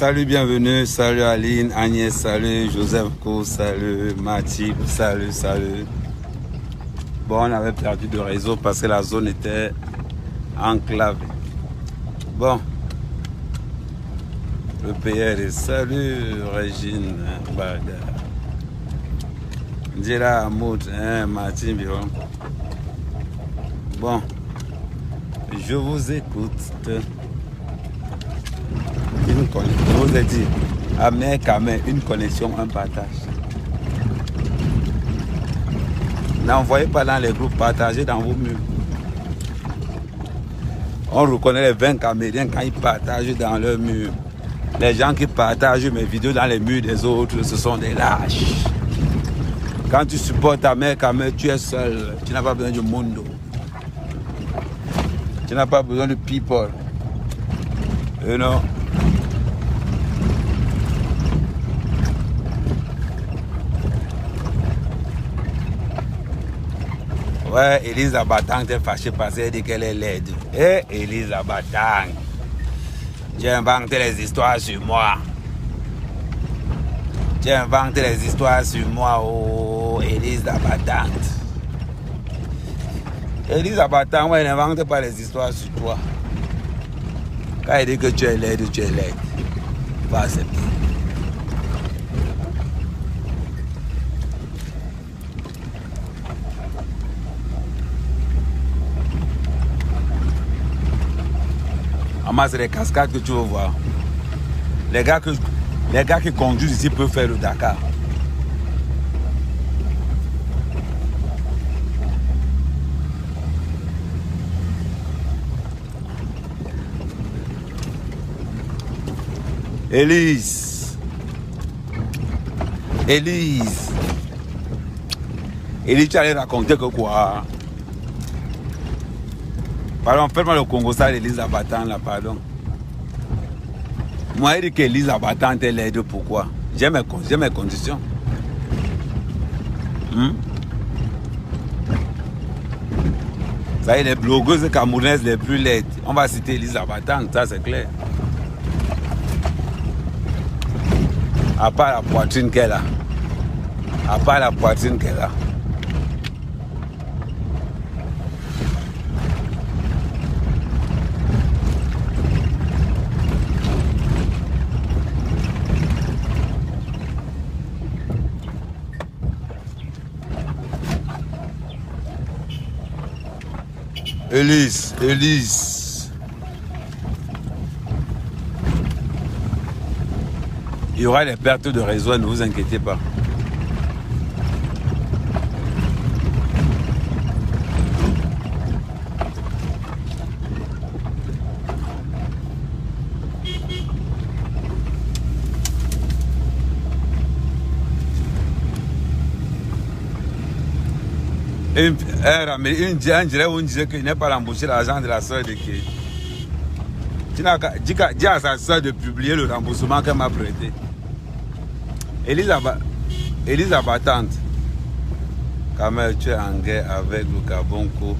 Salut, bienvenue, salut Aline, Agnès, salut Joseph Co, salut Mathilde, salut. Bon, on avait perdu de réseau parce que la zone était enclavée. Bon, le PR, salut Régine Baga. Dira Amoud, Martin Biron. Bon, je vous écoute. Je vous ai dit, amenez quand même une connexion, un partage. N'envoyez pas dans les groupes, partagez dans vos murs. On reconnaît les 20 Camérudiens quand ils partagent dans leurs murs. Les gens qui partagent mes vidéos dans les murs des autres, ce sont des lâches. Quand tu supportes ta mère, Cameroun, tu es seul. Tu n'as pas besoin du monde. Tu n'as pas besoin de people. You know? Ouais, Elise Abatang t'es fâchée parce qu'elle dit qu'elle est laide. Eh, Elise Abatang, tu as inventé les histoires sur moi. Tu as inventé les histoires sur moi, oh, Elise Abatang. Elise Abatang, moi, elle n'invente pas les histoires sur toi. Quand elle dit que tu es laide, tu es laide. Pas accepter. C'est les cascades que tu veux voir. Les gars qui conduisent ici peuvent faire le Dakar. Élise, tu allais raconter que quoi? Pardon, faites-moi le Congo ça d'Élise Abatang là, pardon. Moi, il dit qu'Élise Abatang est laide, pourquoi? J'ai mes conditions. Ça y est, les blogueuses camerounaises les plus laides. On va citer Élise Abatang, ça c'est clair. À part la poitrine qu'elle a. Élise. Il y aura des pertes de réseau, ne vous inquiétez pas. On dirait qu'il n'est pas remboursé l'argent de la soeur de qui. Dis à sa soeur de publier le remboursement qu'elle m'a prêté. Élise Abatang, quand même tu es en guerre avec le Gabonco,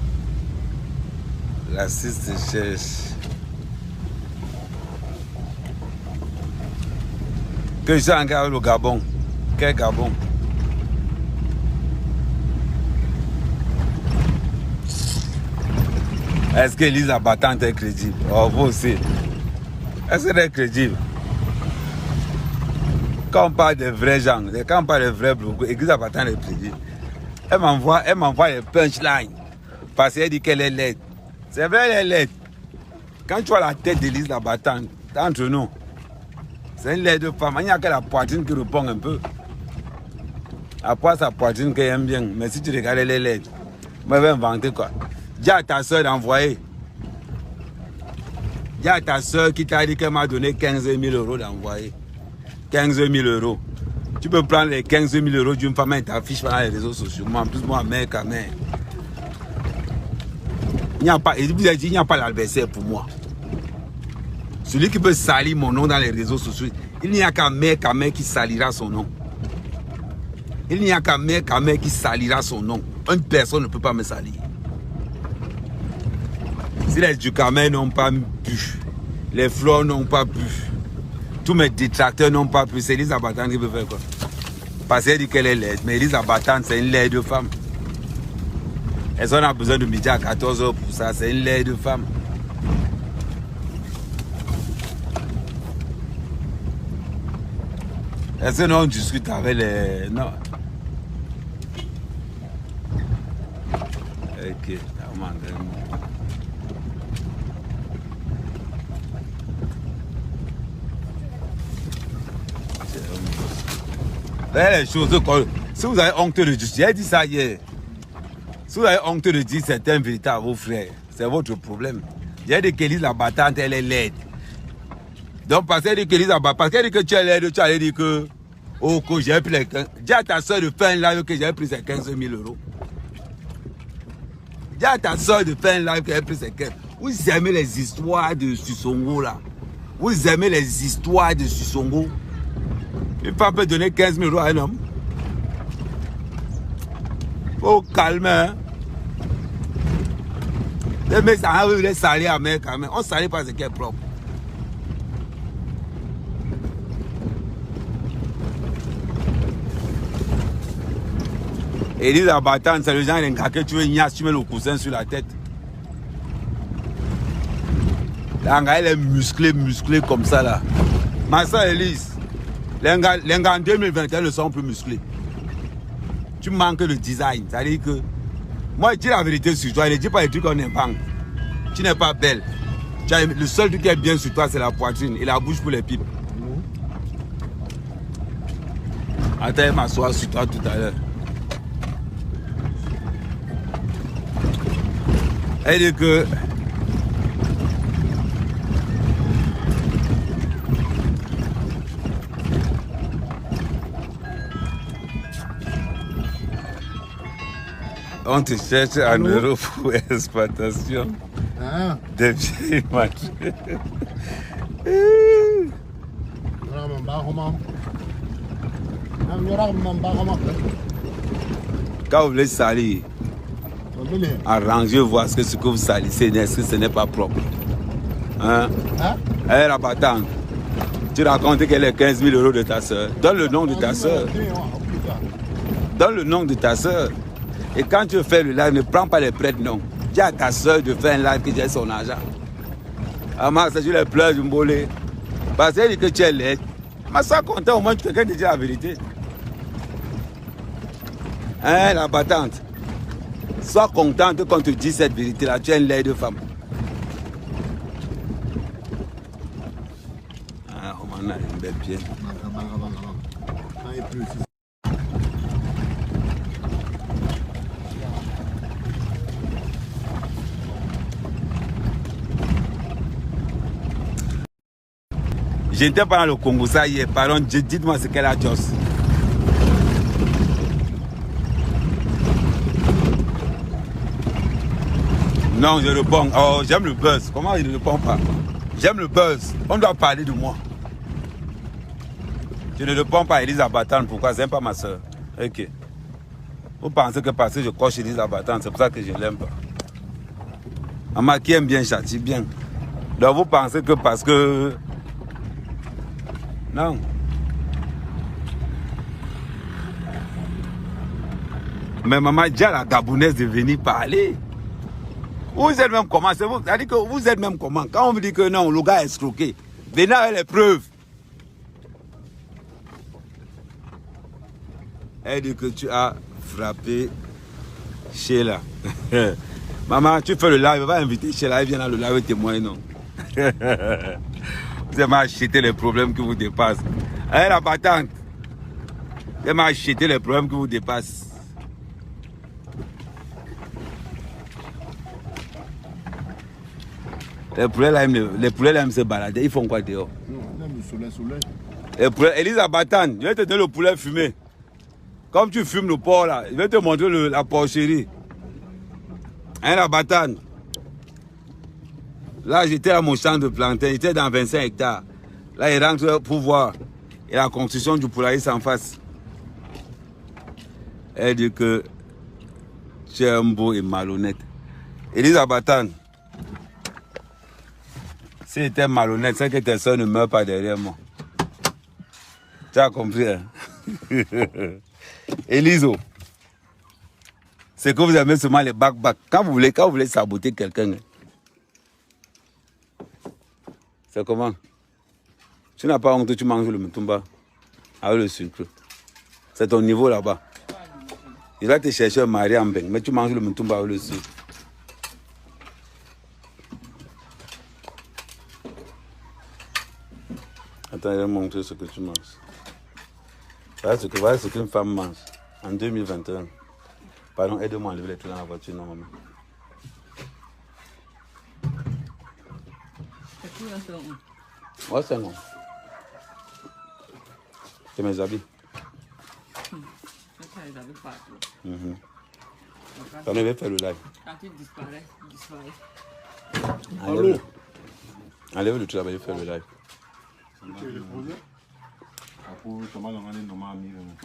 la ciste cherche. Que je suis en guerre avec le Gabon. Quel Gabon? Est-ce que Élise Abatang est crédible? Oh, vous aussi. Est-ce qu'elle est crédible? Quand on parle des vrais gens, quand on parle des vrais blogueurs, Élise Abatang est crédible. Elle m'envoie les punchlines. Parce qu'elle dit qu'elle est laide. C'est vrai, elle est laide. Quand tu vois la tête d'Élise Abatang, entre nous, c'est une laide femme. Il n'y a que la poitrine qui répond un peu. À part sa poitrine qu'elle aime bien. Mais si tu regardes, elle est laide. Moi, je vais inventer quoi? Dis à ta soeur d'envoyer. Dis à ta soeur qui t'a dit qu'elle m'a donné 15 000 € d'envoyer. 15 000 €. Tu peux prendre les 15 000 € d'une femme et t'affiches dans les réseaux sociaux. Moi, en plus, moi, mère, quand même. Il n'y a pas l'adversaire pour moi. Celui qui peut salir mon nom dans les réseaux sociaux, il n'y a qu'un mère qui salira son nom. Il n'y a qu'un mère qui salira son nom. Une personne ne peut pas me salir. Si les Ducamers n'ont pas bu, les fleurs n'ont pas bu, Tous mes détracteurs n'ont pas pu. C'est Elisa Batante qui peut faire quoi? Parce qu'elle dit qu'elle est laide. Mais Elisa Batante, c'est une laide de femme. Est-ce qu'on a besoin de midi à 14 h pour ça? C'est une laide de femme. Est-ce que nous on discute avec les... Non. Ok, les choses, si vous avez honte de dire, j'ai dit ça hier. Si vous avez honte de dire certaines vérités à vos frères, c'est votre problème. J'ai dit qu'Elisa Batante, elle est laide. Donc, parce qu'elle dit qu'Elisa Batante, parce qu'elle dit que tu es laide, tu allais dire que, oh, que j'ai pris les 15. Dis à ta soeur de faire un live que j'ai pris ces 15 000 €. Dis à ta soeur de faire un live que j'ai pris ces 15. Vous aimez les histoires de Sissongo là. Vous aimez les histoires de Sissongo. Une femme peut donner 15 000 € à un homme. Faut calmer. Hein? Les mecs, ça arrive, les salir à mer quand même. On ne salit pas ce qui est propre. Et Elisa Batante, c'est le genre que tu veux niasse, tu mets le coussin sur la tête. La elle est musclée comme ça là. Ma soeur Elise, les gars en 2021 ne sont plus musclés. Tu manques de design. Ça veut dire que moi je dis la vérité sur toi, je ne dis pas les trucs qu'on invente. Tu n'es pas belle. Le seul truc qui est bien sur toi, c'est la poitrine et la bouche pour les pipes. Attends, elle m'assoit sur toi tout à l'heure. Elle dit que on te cherche en euros pour exploitation des vieilles machines. Quand vous voulez salir, arrangez, voir ce que vous salissez, est-ce que ce n'est pas propre. Hein? Elle est la Batante. Tu racontes qu'elle est 15 000 € de ta soeur. Donne le nom de ta soeur. Donne le nom de ta soeur. Et quand tu fais le live, ne prends pas les prêtres, non. Dis à ta soeur de faire un live que j'ai son argent. Ama, c'est sur les pleurs du mbolé. Parce qu'elle dit que tu es laide. Mais ça content, au moins tu quelqu'un de dire la vérité. Hein, la Batante. Sois contente quand tu dis cette vérité-là. Tu es une laide de femme. Ah, on m'en a une belle pied. J'étais pas dans le Congo ça hier. Pardon, dites-moi ce qu'elle a dit. Non, je réponds. Oh, j'aime le buzz. Comment il ne répond pas? J'aime le buzz. On doit parler de moi. Je ne réponds pas à Elisa Batante. Pourquoi? C'est pas ma soeur. Ok. Vous pensez que parce que je coche Elisa Batante, c'est pour ça que je ne l'aime pas. Maman qui aime bien châtie bien. Donc vous pensez que parce que... Non. Mais maman dit à la Gabonaise de venir parler. Vous êtes même comment? C'est vous, c'est-à-dire que vous êtes même comment? Quand on vous dit que non, le gars est escroqué, venez avec les preuves. Elle dit que tu as frappé Sheila. Maman, tu fais le live, va inviter Sheila, elle vient dans le live témoigner, non? Vous avez acheté les problèmes qui vous dépassent. Elle la Batante. Vous avez acheté les problèmes qui vous dépassent. Les poulets là aiment se balader. Ils font quoi dehors? Non, ils aiment le soleil. Les poulets, Elisa Batante, je vais te donner le poulet fumé. Comme tu fumes le porc là, je vais te montrer la porcherie. Hein, la Batante. Là, j'étais à mon champ de plantain, j'étais dans 25 hectares. Là, il rentre pour voir. Et la construction du poulailler s'en face. Elle dit que tu es un beau et malhonnête. Elisa Batante. Si j'étais malhonnête, c'est que tes soeurs ne meurent pas derrière moi. Tu as compris, hein? Eliso, c'est que vous aimez seulement les back-back. Quand vous voulez saboter quelqu'un, hein, c'est comment? Tu n'as pas honte, tu manges le mtumba avec le sucre. C'est ton niveau là-bas. Il va te chercher un mari en bain, mais tu manges le mtumba avec le sucre. Attends, je vais montrer ce que tu manges. Voilà ce qu'une femme mange en 2021. Pardon, aide-moi à enlever les trucs dans la voiture, non, maman. Ouais, c'est non. C'est mes habits. Quand on va faire le live. Quand tu disparais, Enlève le truc là-bas, je vais faire le live. Je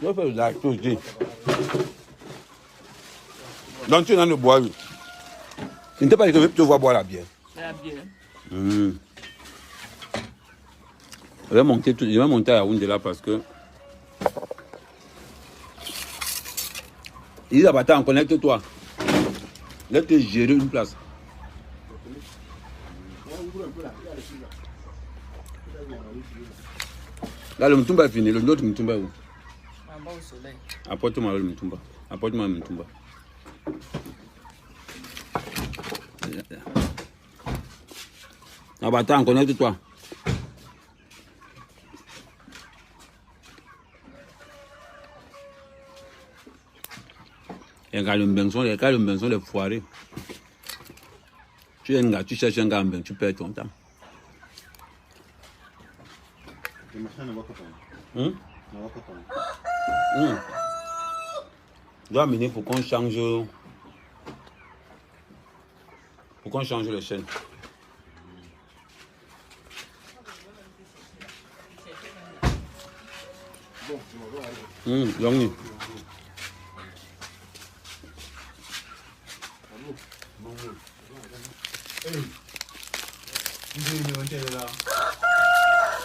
vais faire le live, tout dis. Donc tu es dans le bois, oui. Il ne t'a pas dit que tu vas boire la bière. la bière. Je vais monter à Yaoundé là parce que. Il dit, attends, connecte-toi. Laisse te gérer une place. Là, le Mtumba est fini. L'autre Mtumba est où? En bas au soleil. Apporte-moi le Mtumba. Apporte-moi le Mtumba. Ah bah attends, connecte-toi. Les gars, le benson, les foirés. Tu es un gars, tu cherches un gars en bain, tu perds ton temps. Je dois amener pour qu'on change. Pour qu'on change les chaînes. Longue.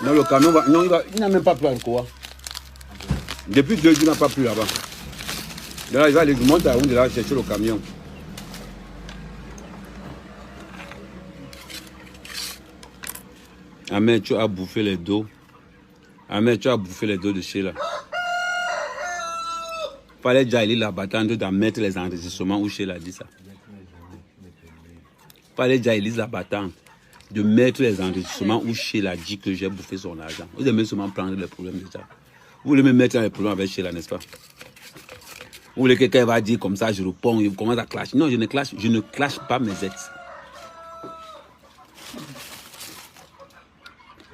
Non, le camion va. Non, il n'a même pas plu encore. Depuis 2 jours, il n'a pas plu là-bas. Là, il va aller monter à Yaoundé là chercher le camion. Ahmed, tu as bouffé les dos. Ahmed, tu as bouffé les dos de Sheila. Fallait déjà aller là-bas d'en mettre les enregistrements où Sheila a dit ça. Fallait déjà aller là-bas de mettre les enregistrements où Sheila dit que j'ai bouffé son argent. Vous aimez seulement prendre les problèmes déjà. Vous voulez me mettre dans les problèmes avec Sheila, n'est-ce pas? Vous voulez que quelqu'un va dire comme ça, je réponds, il commence à clasher. Non, je ne clash pas mes ex.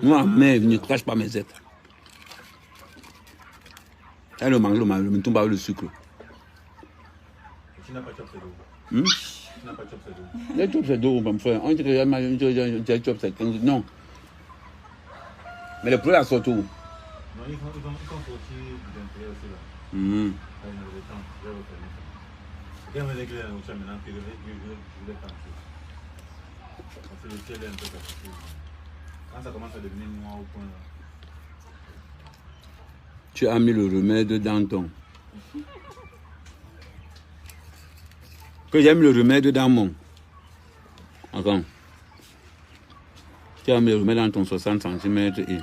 Moi, mais je ne clash pas mes ex. Elle le mange, le tombe avec le sucre. Tu n'as pas chopé d'eau. Tu n'as pas chopé d'eau. Les chopes c'est d'eau, mon frère. On dit que j'ai chopé c'est 15. Non. Mais le poulet a sorti où? Non, ils sont sortis de l'intérieur aussi là. Ils n'avaient le temps. Je vais refermer ça. Quand on est éclairé dans le chat maintenant, je voulais penser. Parce que le ciel est un peu cassé. Quand ça commence à devenir noir au point là. Tu as mis le remède dans ton. Que j'ai mis le remède dans mon. Attends. Tu as mis le remède dans ton 60 cm et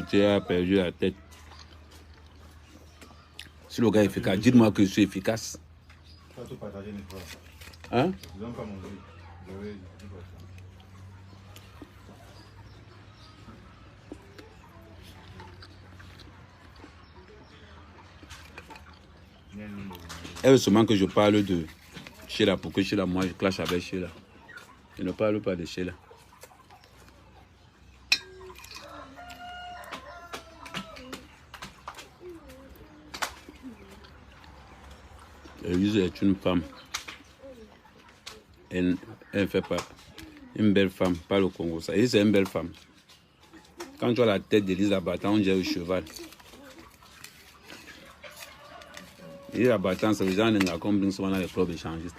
tu as perdu la tête. Si le gars est efficace, dites-moi que je suis efficace. Tu vas tout partager une fois. Hein? Ils n'ont pas mangé. J'avais dit quoi ça. Elle veut seulement que je parle de Sheila pour que Sheila, moi je clash avec Sheila. Je ne parle pas de Sheila. Elise est une femme. Elle ne fait pas une belle femme, pas le Congo. Ça, Elise est une belle femme. Quand tu as la tête d'Elise Abatan, on dirait le cheval. Elise Abatan, c'est les gens qui ont souvent les clubs échangistes.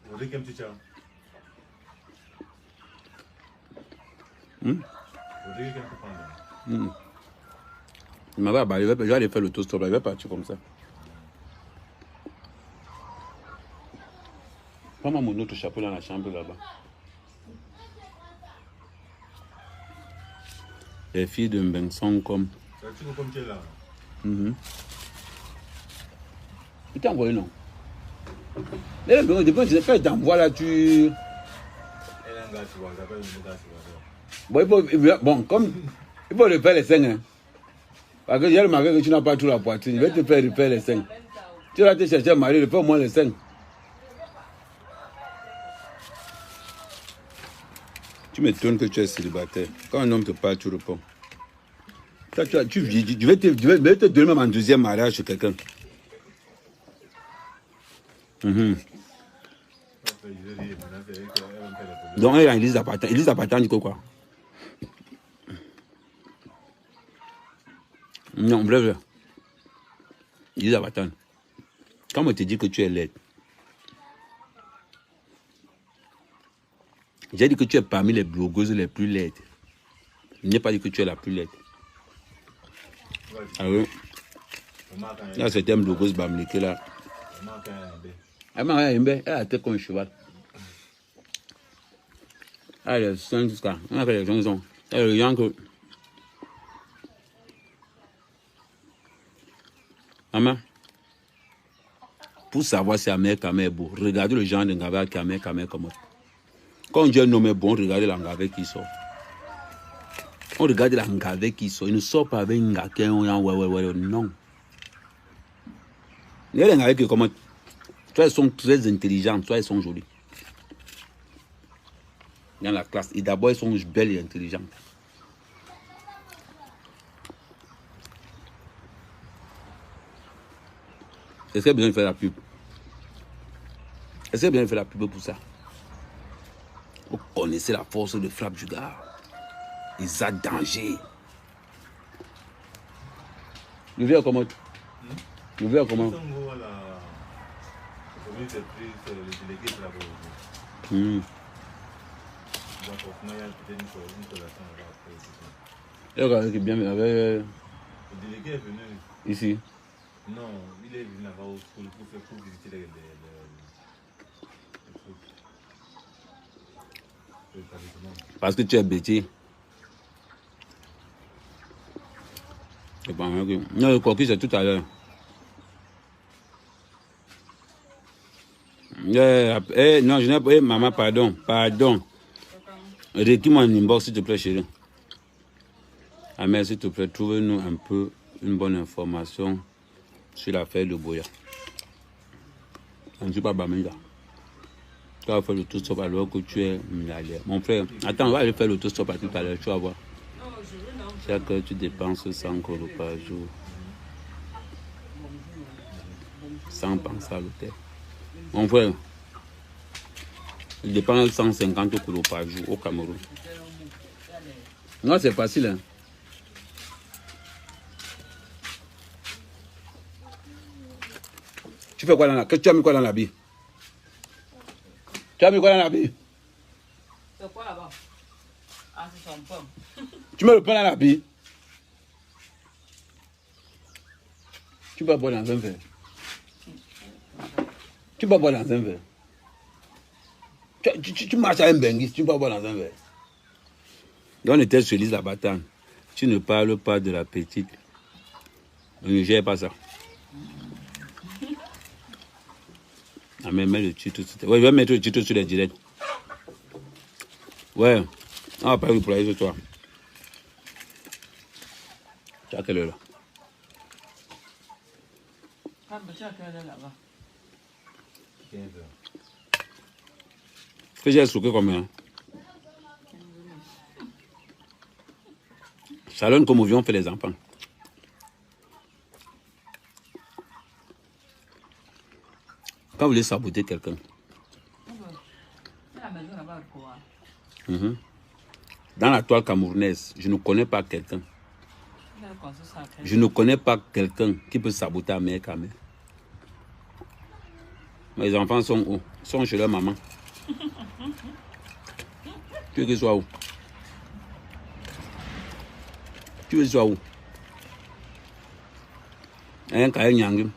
Vous voulez qu'un petit chat? Il m'avait abalé, je vais aller faire l'autostop, il va partir comme ça. Prends-moi mon autre chapeau dans la chambre là-bas. Les filles de Mbeng sont comme... comme tu es là. Tu t'es envoyé, non? Depuis que je t'envoie là, tu... Bon, comme... Il faut refaire les seins. Hein. Parce que j'ai remarqué que tu n'as pas tout la poitrine. Je vais te faire refaire les seins. Tu vas te chercher un mari, refais au moins les seins. Tu m'étonnes que tu es célibataire. Quand un homme te parle, tu réponds. Ça, je vais te donner même un deuxième mariage chez quelqu'un. Donc, il y a Élise Zapatan. Élise Zapatan dit quoi? Non, bref. Élise Zapatan. Quand on te dit que tu es laide, j'ai dit que tu es parmi les blogueuses les plus laides. Je n'ai pas dit que tu es la plus laide. Ah oui. Là, c'était une blogueuse bamlique là. Elle a la tête comme un cheval. Elle a les seins jusqu'à. On a fait les chansons. Elle a le gens que. Maman, pour savoir si Amé Kamé est beau, regardez le genre de Ngabé qui Amé Kamé comme ça. Quand Dieu nomme bon, regardez la Ngabé qui sort. On regarde la Ngabé qui sort. Il ne sort pas avec Ngabé, non. Il y a les Ngabé qui commentent. Soit elles sont très intelligentes, soit elles sont jolies. Dans la classe. Et d'abord, elles sont belles et intelligentes. Est-ce qu'il y a besoin de faire la pub? Est-ce qu'il y a besoin de faire la pub pour ça? Vous connaissez la force de frappe du gars. Ils ont danger. Le verre comment? Le verre comment? Et regardez qui bien avec. Le délégué est venu. Ici. Non, il est venu là-bas pour visiter les Parce que tu es bêtise. Non, le coquille, c'est tout à l'heure. Non, je n'ai pas. Maman, pardon. Récris-moi un inbox, s'il te plaît, chérie. Ah, mais s'il te plaît, trouve-nous un peu une bonne information sur l'affaire de Boya. Je ne suis pas Bamenda. Tu vas faire l'autostop alors que tu es milliardaire. Mon frère, attends, on va aller faire l'autostop à tout à l'heure, tu vas voir. Chaque heure, tu dépenses 100 € par jour. Sans penser à l'hôtel. Mon frère, il dépense 150 € par jour au Cameroun. Non, c'est facile. Hein? Tu fais quoi dans la... Tu as mis quoi dans la bille? Tu as mis quoi dans la bille? C'est quoi là-bas? Ah, c'est son pomme. Tu mets le pain dans la bille? Tu vas boire dans un verre. Tu vas boire dans un verre. Tu marches à un benguis, tu vas boire dans un verre. On était sur l'île Zapatan. Tu ne parles pas de la petite. On ne gère pas ça. Ah, mais mets le titre. Ouais, je vais mettre le titre sur les directs. Ouais. On va pas pour aller sur toi. Tu as quelle heure là? Ah, mais tu as quelle heure là-bas? 15 heures. Que j'ai souqué combien? Salon comme on fait les enfants. Quand vous voulez saboter quelqu'un. Dans la toile camerounaise, je ne connais pas quelqu'un. Je ne connais pas quelqu'un qui peut saboter à mère Kamé. Mes enfants sont où? Ils sont chez leur maman. Tu veux qu'ils soient où? Tu veux soit où? Un cahier nyangim.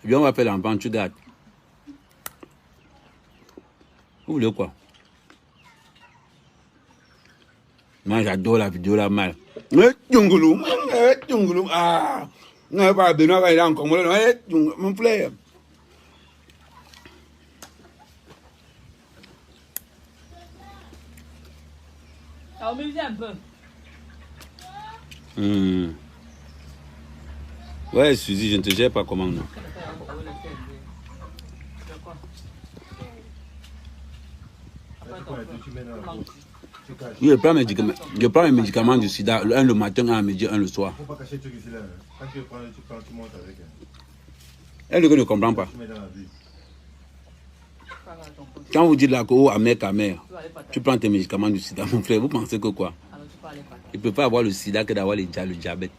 Viens, on va faire l'enfant, tu gardes. Vous voulez quoi? Moi, j'adore la vidéo là, mal. Ah! Non, pas Benoît, il est encore mon frère. Ça va m'amuser un peu. Ouais, Suzy, je ne te gère pas comment non. Je prends mes médicaments du sida, un le matin, un à midi, un le soir. Faut pas cacher tout ici là. Quand tu prends, tu montes avec. Elle ne comprend pas. Quand vous dites là que oh, amer, tu prends tes médicaments du sida, mon frère, vous pensez que quoi? Il ne peut pas avoir le sida que d'avoir le diabète.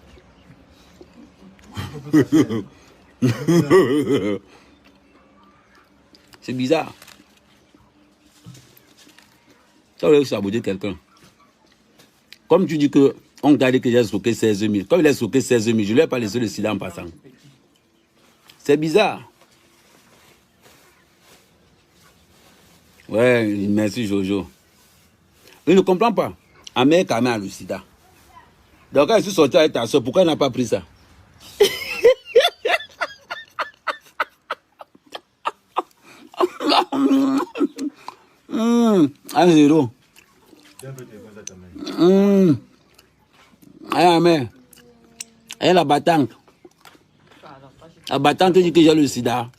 C'est bizarre. Ça veut saboter quelqu'un. Comme tu dis que on t'a dit que j'ai stocké 16 000. Comme il a stocké 16 000, je ne lui ai pas laissé le sida en passant. C'est bizarre. Ouais, merci Jojo. Il ne comprend pas. Amer quand même a le sida. Donc quand je suis sorti avec ta soeur, pourquoi elle n'a pas pris ça? Un zéro. Amer. Elle est la battante. La battante dit que j'ai le sida.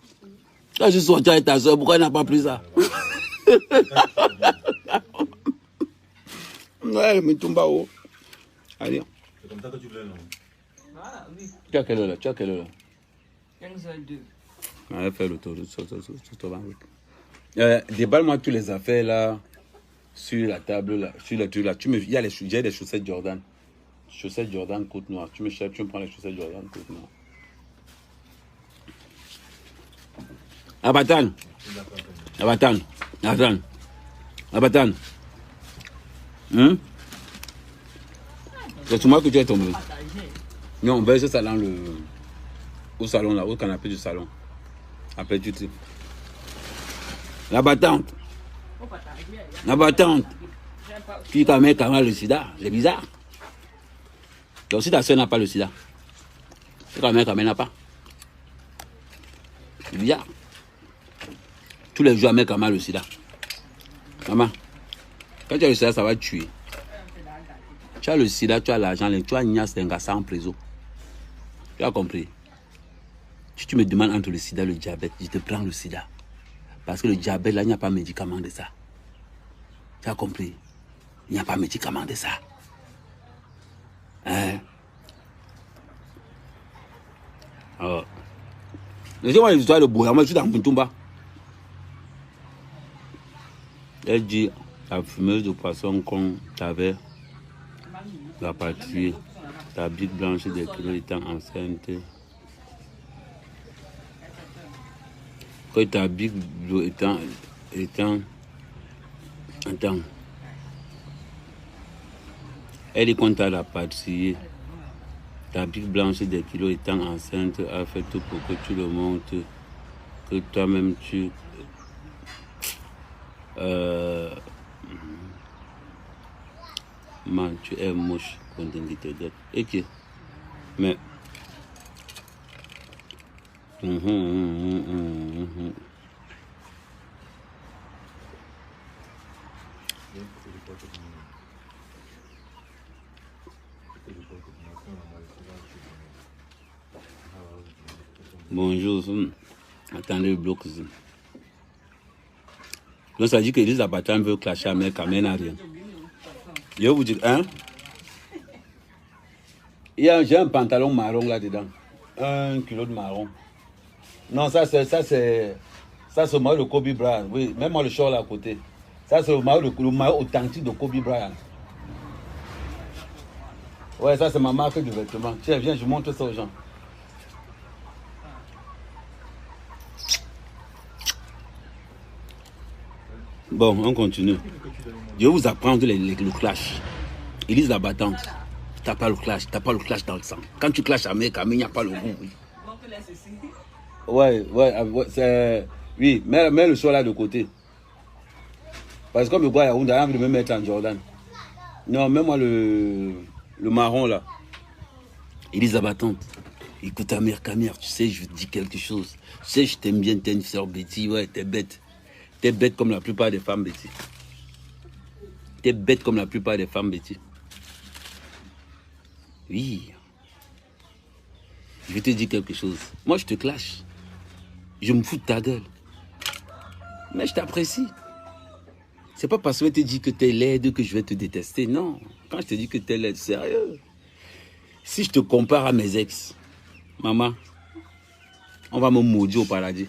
Quand je suis sorti avec ta soeur, pourquoi elle n'a pas pris ça? Ouais, mais tombe haut. Allez. C'est comme ça que tu voulais, non? Voilà, oui. Tu as quelle heure là? Tu as quelle heure là? 15h02. On va faire le tour. Déballe-moi toutes les affaires là. Sur la table là. Sur le truc là. Il y a j'ai des chaussettes Jordan. Chaussettes Jordan côte noire. Tu me cherches, tu me prends les chaussettes Jordan côte noire. Abatan. Abatan. Abatan. Abatan. C'est sur moi que tu es tombé. Non, on verse ça dans le... Au salon là, au canapé du salon. Après tu te... La battante. La battante. Qui quand même le sida. C'est bizarre. Donc si ta soeur n'a pas le sida, c'est quand même n'a pas. C'est bizarre. Tous les jours, quand même le sida. Maman, quand tu as le sida, ça va te tuer. Tu as le sida, tu as l'argent, tu as Ignace Ngassa en prison. Tu as compris? Si tu me demandes entre le sida et le diabète, je te prends le sida. Parce que le diabète, là, il n'y a pas de médicament de ça. Tu as compris? Il n'y a pas de médicament de ça. Hein? Alors, laissez-moi l'histoire de Bouya, moi je suis dans Moutoumba. Elle dit, la fumeuse de poisson qu'on t'avait rapatriée, ta bite blanche des kilos étant enceinte. Que ta bite étant attends. Elle est qu'on t'a rapatriée. Ta bite blanche des kilos étant enceinte a fait tout pour que tu le montres, que toi-même tu... Man, tu es moche, condamné d'être. Ok. Mais... Bonjour. Attendez le bloc. Donc ça dit que les abattants veulent clasher mais quand même rien. Je vous dis, hein? J'ai un pantalon marron là-dedans. 1 kilo de marron. Non, ça c'est moi le Kobe Bryant. Oui, même moi le short là à côté. Ça c'est le maillot authentique de Kobe Bryant. Ouais, ça c'est ma marque de vêtements. Tiens, viens, je montre ça aux gens. Bon, on continue. Je vais vous apprendre le clash. Élise la battante. T'as pas le clash, t'as pas le clash dans le sang. Quand tu clashes avec Camille, il n'y a pas le goût. Oui. Ouais, c'est... Oui, mets le choix là de côté. Parce que comme le gars, on a envie de me mettre en Jordan. Non, mets-moi le marron là. Élise la battante. Écoute, ta mère, Camère, tu sais, je te dis quelque chose. Tu sais, je t'aime bien, t'es une sœur Betty. Ouais, t'es bête. T'es bête comme la plupart des femmes, Betty. T'es bête comme la plupart des femmes, Betty. Oui. Je vais te dire quelque chose. Moi, je te clash. Je me fous de ta gueule. Mais je t'apprécie. C'est pas parce que je te dis que t'es laide que je vais te détester. Non. Quand je te dis que t'es laide, sérieux. Si je te compare à mes ex, maman, on va me maudire au paradis.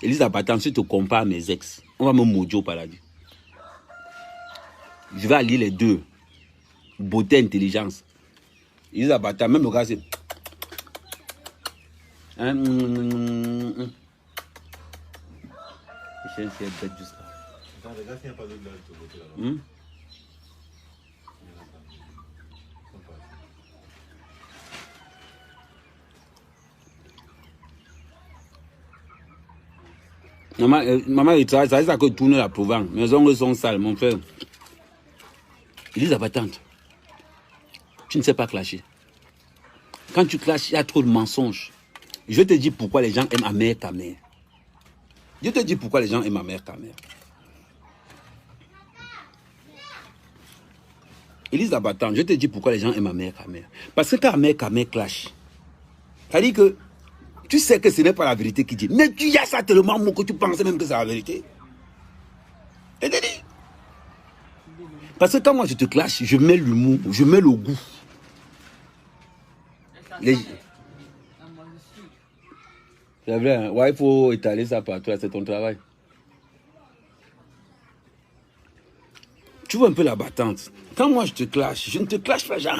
Élise Abattante, si je te compare à mes ex, on va me maudire au paradis. Je vais allier les deux. Beauté, intelligence. Élise Abattante, même le gars, c'est... Hein? C'est bête juste là. Attends, regarde s'il n'y a pas de glace de côté là-bas. Maman, ça ça que tourner la Provence. Mes ongles sont sales, mon frère. Élise Abattante, tu ne sais pas clasher. Quand tu clashes, il y a trop de mensonges. Je te dis pourquoi les gens aiment ma mère, ta mère. Je te dis pourquoi les gens aiment ma mère, ta mère. Élise Abattante, je te dis pourquoi les gens aiment ma mère, ta mère. Parce que quand ta mère clash, ça dit que tu sais que ce n'est pas la vérité qui dit. Mais tu y as ça tellement que tu penses même que c'est la vérité. Et te dis. Parce que quand moi je te clash, je mets l'humour, je mets le goût. C'est vrai, hein? Ouais, il faut étaler ça par toi, c'est ton travail. Tu vois un peu la battante. Quand moi je te clash, je ne te clash pas genre,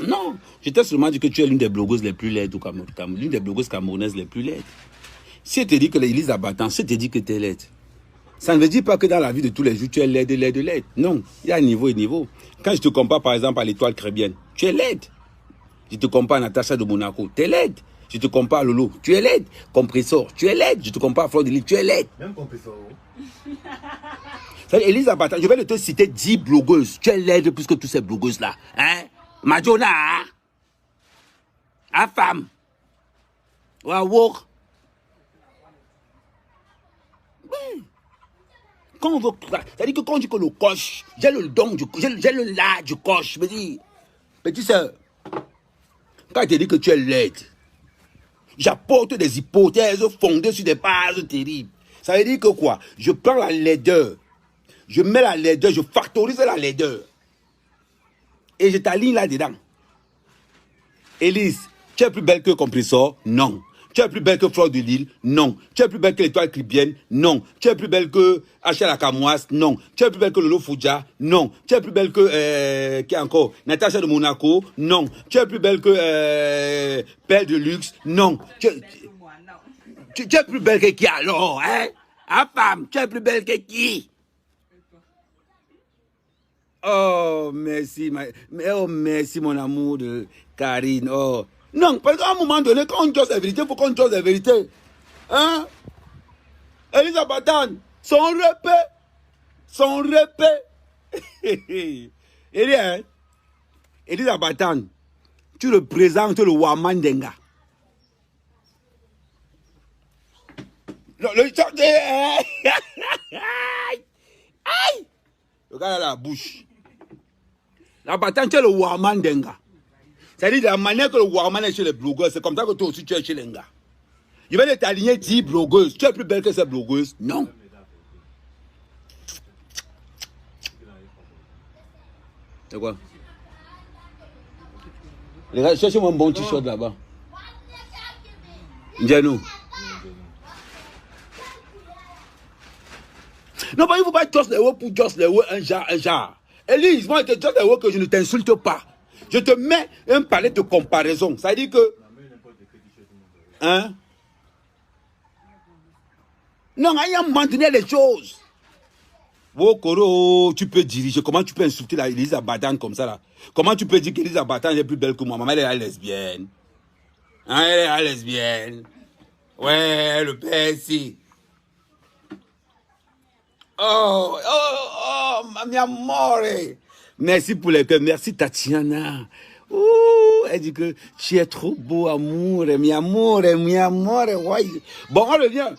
non. Je t'ai seulement dit que tu es l'une des blogueuses les plus laides au Cameroun, l'une des blogueuses camerounaises les plus laides. Si elle te dit que l'Élise Abattante, si elle te dit que tu es laide, ça ne veut dire pas que dans la vie de tous les jours, tu es laide, laide, laide. Non, il y a niveau et niveau. Quand je te compare par exemple à l'Étoile Crébienne, tu es laide. Je te compare à Natacha de Monaco, tu es laide. Je te compare à Lolo, tu es laide. Compressor, tu es laide. Je te compare à Fleur de Lys, tu es laide. Même Compressor. Élise Abattante, je vais te citer 10 blogueuses. Tu es laide plus que toutes ces blogueuses-là. Hein? Madonna, hein? Hein, femme? Wawok. Oui. Quand on veut... C'est-à-dire que quand on dit que le coche, j'ai le don, j'ai le là du coche. Je me dis, petit sœur, quand il te dit que tu es laide, j'apporte des hypothèses fondées sur des bases terribles. Ça veut dire que quoi? Je prends la laideur. Je mets la laideur, je factorise la laideur. Et je t'aligne là-dedans. Élise, tu es plus belle que Compressor? Non. Tu es plus belle que Fleur de Lys? Non. Tu es plus belle que l'Étoile Crébienne? Non. Tu es plus belle que Achel Akamoise? Non. Tu es plus belle que Lolo Foudia? Non. Tu es plus belle que... qui encore? Natacha de Monaco? Non. Tu es plus belle que... Pelle de Luxe? Non. Tu es plus belle que qui alors? Hein? Ah, femme, tu es plus belle que qui? Oh, merci, oh, merci, mon amour de Karine. Oh. Non, parce qu'à un moment donné, quand on chose la vérité, il faut qu'on chose la vérité. Hein? Élise Abattante, son repère. Son repère. Élise Abattante, tu représentes le Wamandenga. Le regarde la bouche. La Battante, tu es le Wamandenga. C'est-à-dire la manière que le Waman est chez les blogueurs, c'est comme ça que toi aussi tu es chez les gars. Je vais t'aligner 10 blogueuses. Tu es plus belle que ces blogueuses? Non. C'est quoi? Les gars, cherchez-moi un bon t-shirt là-bas. Ndianou. Non, mais il ne faut pas just les mots pour just les mots, un genre. Élise, moi, je te just les mots que je ne t'insulte pas. Je te mets un palais de comparaison. Ça veut dire que... Hein? Non, il y a maintenir les choses. Wokoro, tu peux diriger. Comment tu peux insulter Elisa Batan comme ça là? Comment tu peux dire qu'Elisa Batan est plus belle que moi? Maman, elle est lesbienne. Hein, elle est lesbienne. Ouais, le Percy. Oh, mi amore. Merci pour les cœurs. Merci Tatiana. Elle dit que tu es trop beau, amour, mi amore, mi amore. Ouais. Bon, on revient.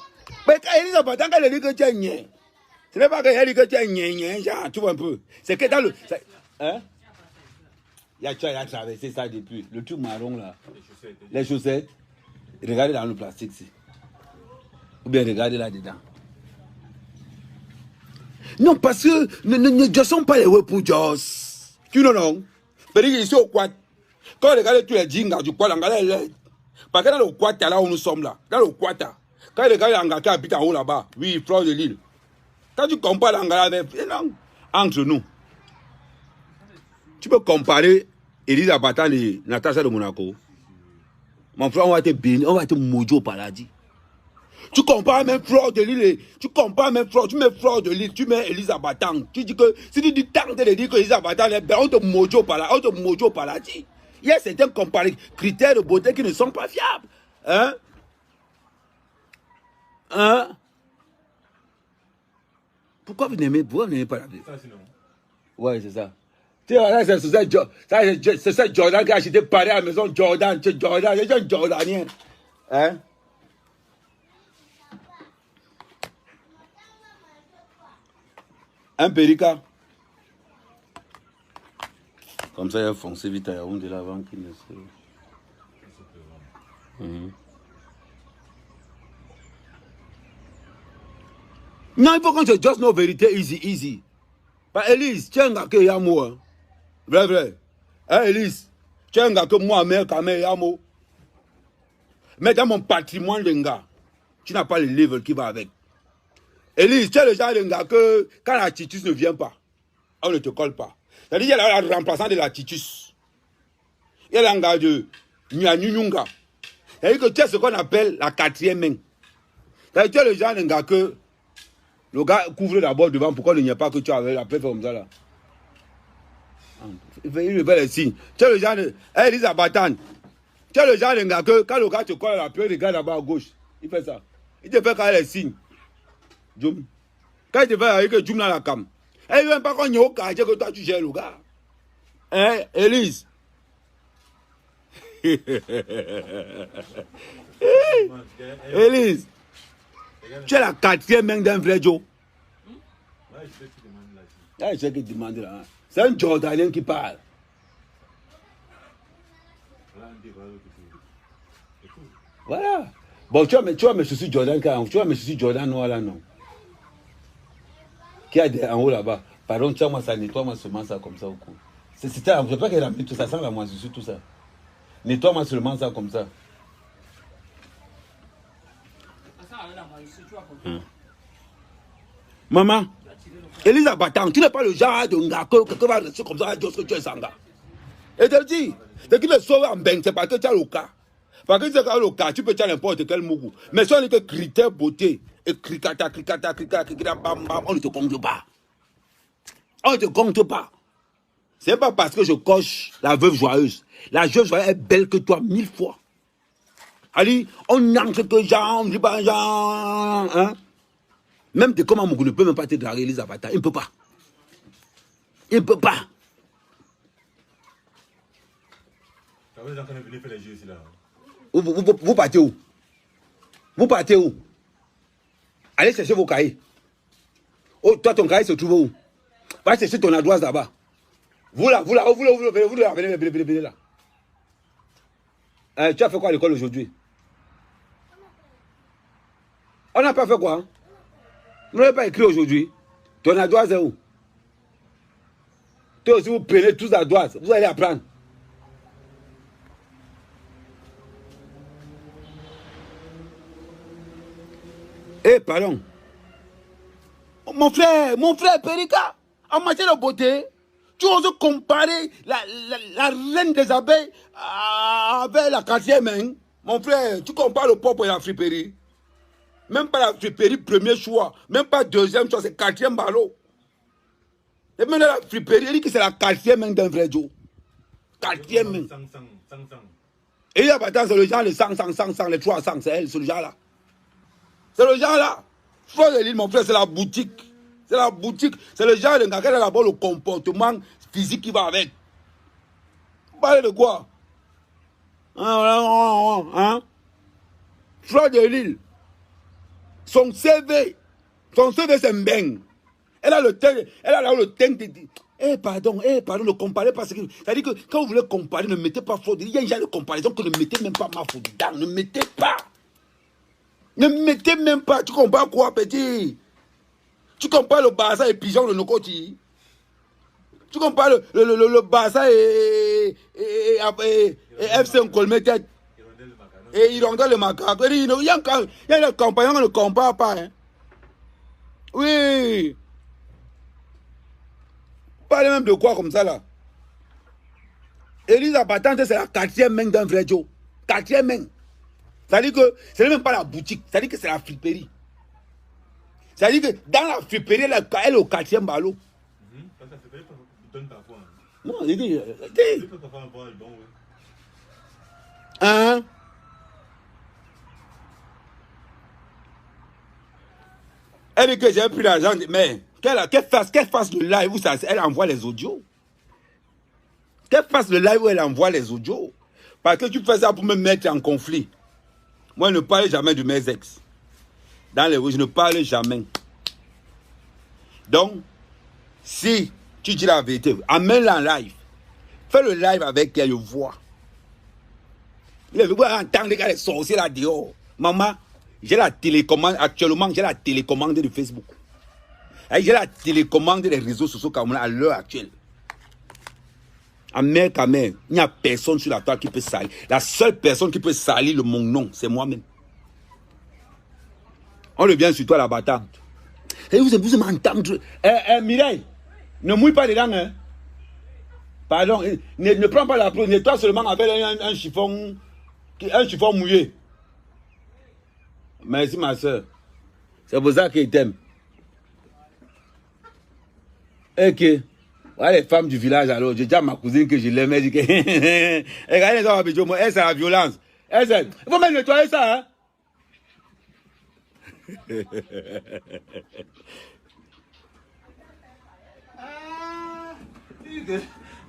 Mais quand Elisa Batan, elle dit que tu es niais. Ce n'est pas qu'elle dit que tu es niais, genre, tu vois un peu. C'est que dans le... Hein? Il a traversé ça depuis. Le truc marron là. Les chaussettes. Regardez dans le plastique ici. Ou bien regardez là-dedans. Non, parce que ne jossons pas les web pour Joss. Tu know, non? Parce que ici au quad. Quand on regarde tous les jeans du quad, on regarde les... Parce que dans le quad, là où nous sommes là. Dans le quad, quand on regarde l'Angleterre qui habite en haut là-bas, oui, Fleur de l'île. Quand tu compares l'Angleterre avec... Non, entre nous. Tu peux comparer Elisa Batan et Natacha de Monaco. Mon frère, on va être béni, on va être maudit au paradis. Tu compares même Fleur de l'île, tu compares même Fleur, tu mets Fleur de l'île, tu mets Elisa Batan. Tu dis que, si tu dis tant de dire que Elisa Batan est belle, on te maudit au paradis, Il y a certains critères de beauté qui ne sont pas fiables. Hein? Hein? Pourquoi vous n'aimez pas la vie? Ouais, c'est ça. C'est ça Jordan qui a acheté Paris à la maison. Jordan, c'est Jordan, c'est un Jordanien. Hein? Un Périca. Comme ça, il a foncé vite à Yaoundé l'avant qu'il ne se... Non, il faut qu'on se just nos vérités easy. Bah, Elise, tu es un gars qui est à moi. Vrai. Hein, Elise, tu es un gars que moi, mère, quand même, à moi. Mais dans mon patrimoine, les gars, tu n'as pas le level qui va avec. Elise, tu es le genre de gars que quand la titus ne vient pas, on ne te colle pas. C'est-à-dire qu'il y a le remplaçant de la titus. Il y a un gars de Nyanyunga. C'est-à-dire que tu es ce qu'on appelle la quatrième main. C'est-à-dire que tu es le genre de gars que le gars couvre d'abord devant pour qu'on ne n'y ait pas que tu avais la paix comme ça là. Il fait les signes. Tu es le genre de... Hey, Elisa Batan. Tu es le genre de gars que quand le gars te colle la paix, il regarde là-bas à gauche. Il fait ça. Il te fait quand les signes. Djoum. Quand il te fait avec que Djoum dans la cam. Et il ne veut pas qu'on y ait au quartier que toi tu gères le gars. Hein, Elise? Elise, tu es la quatrième main d'un vrai Joe. C'est qui demande là. C'est un Jordanien qui parle. Voilà. Bon, tu vois mes soucis Jordan, tu vois mes soucis Jordan noir là, non? Qui a en haut là-bas. Pardon, tu vois, moi, ça nettoie-moi seulement ça comme ça au cou. Je ne sais pas qu'elle a mis tout ça, ça sent la moisissure, tout ça. Nettoie-moi seulement ça comme ça. Maman, Elisa Batan, tu n'es pas le genre de gars que va rester comme ça, que tu es sans gars. Et te dis, c'est qu'il est sauvé en bain, c'est parce que tu as le cas. Parce que tu as le cas, tu peux faire n'importe quel mougou. Mais si on est que critère beauté, et cricata, bam, bam, on ne te compte pas. On ne te compte pas. C'est pas parce que je coche la veuve joyeuse. La veuve joyeuse est belle que toi 1000 fois. Ali, on n'entre que Jean, on ne dit pas Jean. Hein? Même de comment Mougou ne peut même pas te draguer Elisa Batan. Il ne peut pas. Il ne peut pas. Vous partez où? Vous partez où? Allez chercher vos cahiers. Oh, toi, ton cahier se trouve où? Va chercher ton ardoise là-bas. Vous là, venez là. Tu as fait quoi à l'école aujourd'hui? On n'a pas fait quoi? Hein? Vous n'avez pas écrit aujourd'hui. Ton ardoise est où? Toi aussi, vous prenez tous l'ardoise. Vous allez apprendre. Eh, pardon. Mon frère Périca, en matière de beauté, tu oses comparer la reine des abeilles avec la quatrième main. Mon frère, tu compares le pop et la friperie. Même pas la friperie, premier choix. Même pas deuxième choix, c'est quatrième ballot. Et maintenant, la friperie, il dit que c'est la 4e main d'un vrai Joe. 4e main. Et il y a pas c'est le genre de 100, les 300, c'est elle, c'est le genre là. C'est le genre là. Frère de l'île, mon frère, c'est la boutique. C'est la boutique. C'est le genre de gars qui a d'abord le comportement physique qui va avec. Vous parlez de quoi? Hein? Frère de l'île. Son CV c'est Mbeng. Elle a le teint de dire, pardon, ne comparez pas ce que... C'est-à-dire que quand vous voulez comparer, ne mettez pas Fraude. Il y a un genre de comparaison que ne mettez même pas ma faute dedans. Ne mettez pas. Ne mettez même pas. Tu compares quoi, petit? Tu compares le Barça et Pigeon de Nokoti. Tu compares le Barça et FC Nkolmetet. Et Hirondelle le Macabre. Il y a un compagnon qu'on ne compare pas. Hein. Oui. Parlez même de quoi comme ça là? Élise la battante, c'est la 4e main d'un vrai Joe. 4e main. C'est-à-dire que ce n'est même pas la boutique, c'est-à-dire que c'est la friperie. C'est-à-dire que dans la friperie, elle est au 4e ballot. Non, il dit. Hein? Elle dit que j'ai pris l'argent, mais qu'elle fasse le live où elle envoie les audios. Qu'elle fasse le live où elle envoie les audios. Parce que tu fais ça pour me mettre en conflit. Moi, je ne parle jamais de mes ex. Dans les rues, je ne parle jamais. Donc, si tu dis la vérité, amène-la en live. Fais le live avec elle, je vois. Il veut entendre les sorciers là dehors. Maman, j'ai la télécommande, actuellement, j'ai la télécommande de Facebook. J'ai la télécommande des réseaux sociaux à l'heure actuelle. En mer qu'à mer, il n'y a personne sur la terre qui peut salir. La seule personne qui peut salir mon nom, c'est moi-même. On le vient sur toi la battante. Et vous m'entendre. Mireille, ne mouille pas dedans. Hein. Pardon, ne prends pas la peau, nettoie seulement avec un chiffon mouillé. Merci ma soeur. C'est pour ça qu'il t'aime. Ok. Ouais, les femmes du village alors, j'ai dit à ma cousine que je l'aime, elle dit que... Regardez les hommes habitués, elle c'est la violence. Elle c'est... Il faut même nettoyer ça, hein.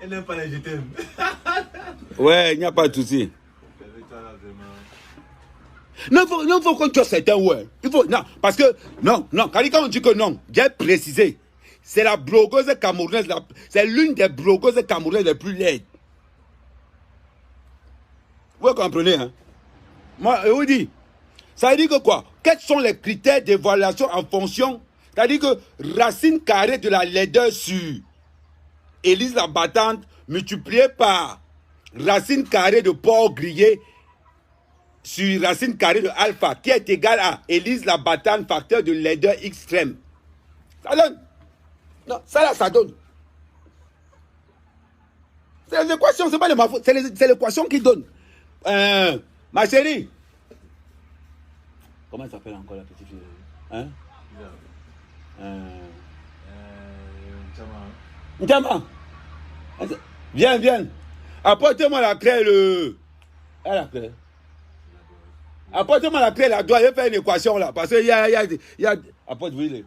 Elle n'aime pas les je t'aime. Ouais, il n'y a pas de souci. Non, il faut qu'on tue certains, ouais. Il faut, non, parce que, non, quand on dit que non, j'ai précisé. C'est la blogueuse camerounaise, c'est l'une des blogueuses camerounaises les plus laides. Vous comprenez, hein? Moi, je vous dis, ça veut dire que quoi? Quels sont les critères d'évaluation en fonction? C'est-à-dire que racine carrée de la laideur sur Élise la battante multiplié par racine carrée de porc grillé sur racine carrée de alpha qui est égal à Élise la battante facteur de laideur extrême. Ça donne. Non, ça là, ça donne. C'est l'équation, c'est pas de ma faute. C'est l'équation qui donne. Ma chérie. Comment elle s'appelle encore la petite fille? Hein? Ntama. Viens. Apportez-moi la clé, la clé. Apportez-moi la clé, la doigt. Je vais faire une équation là. Parce qu'il y a... Apporte-moi.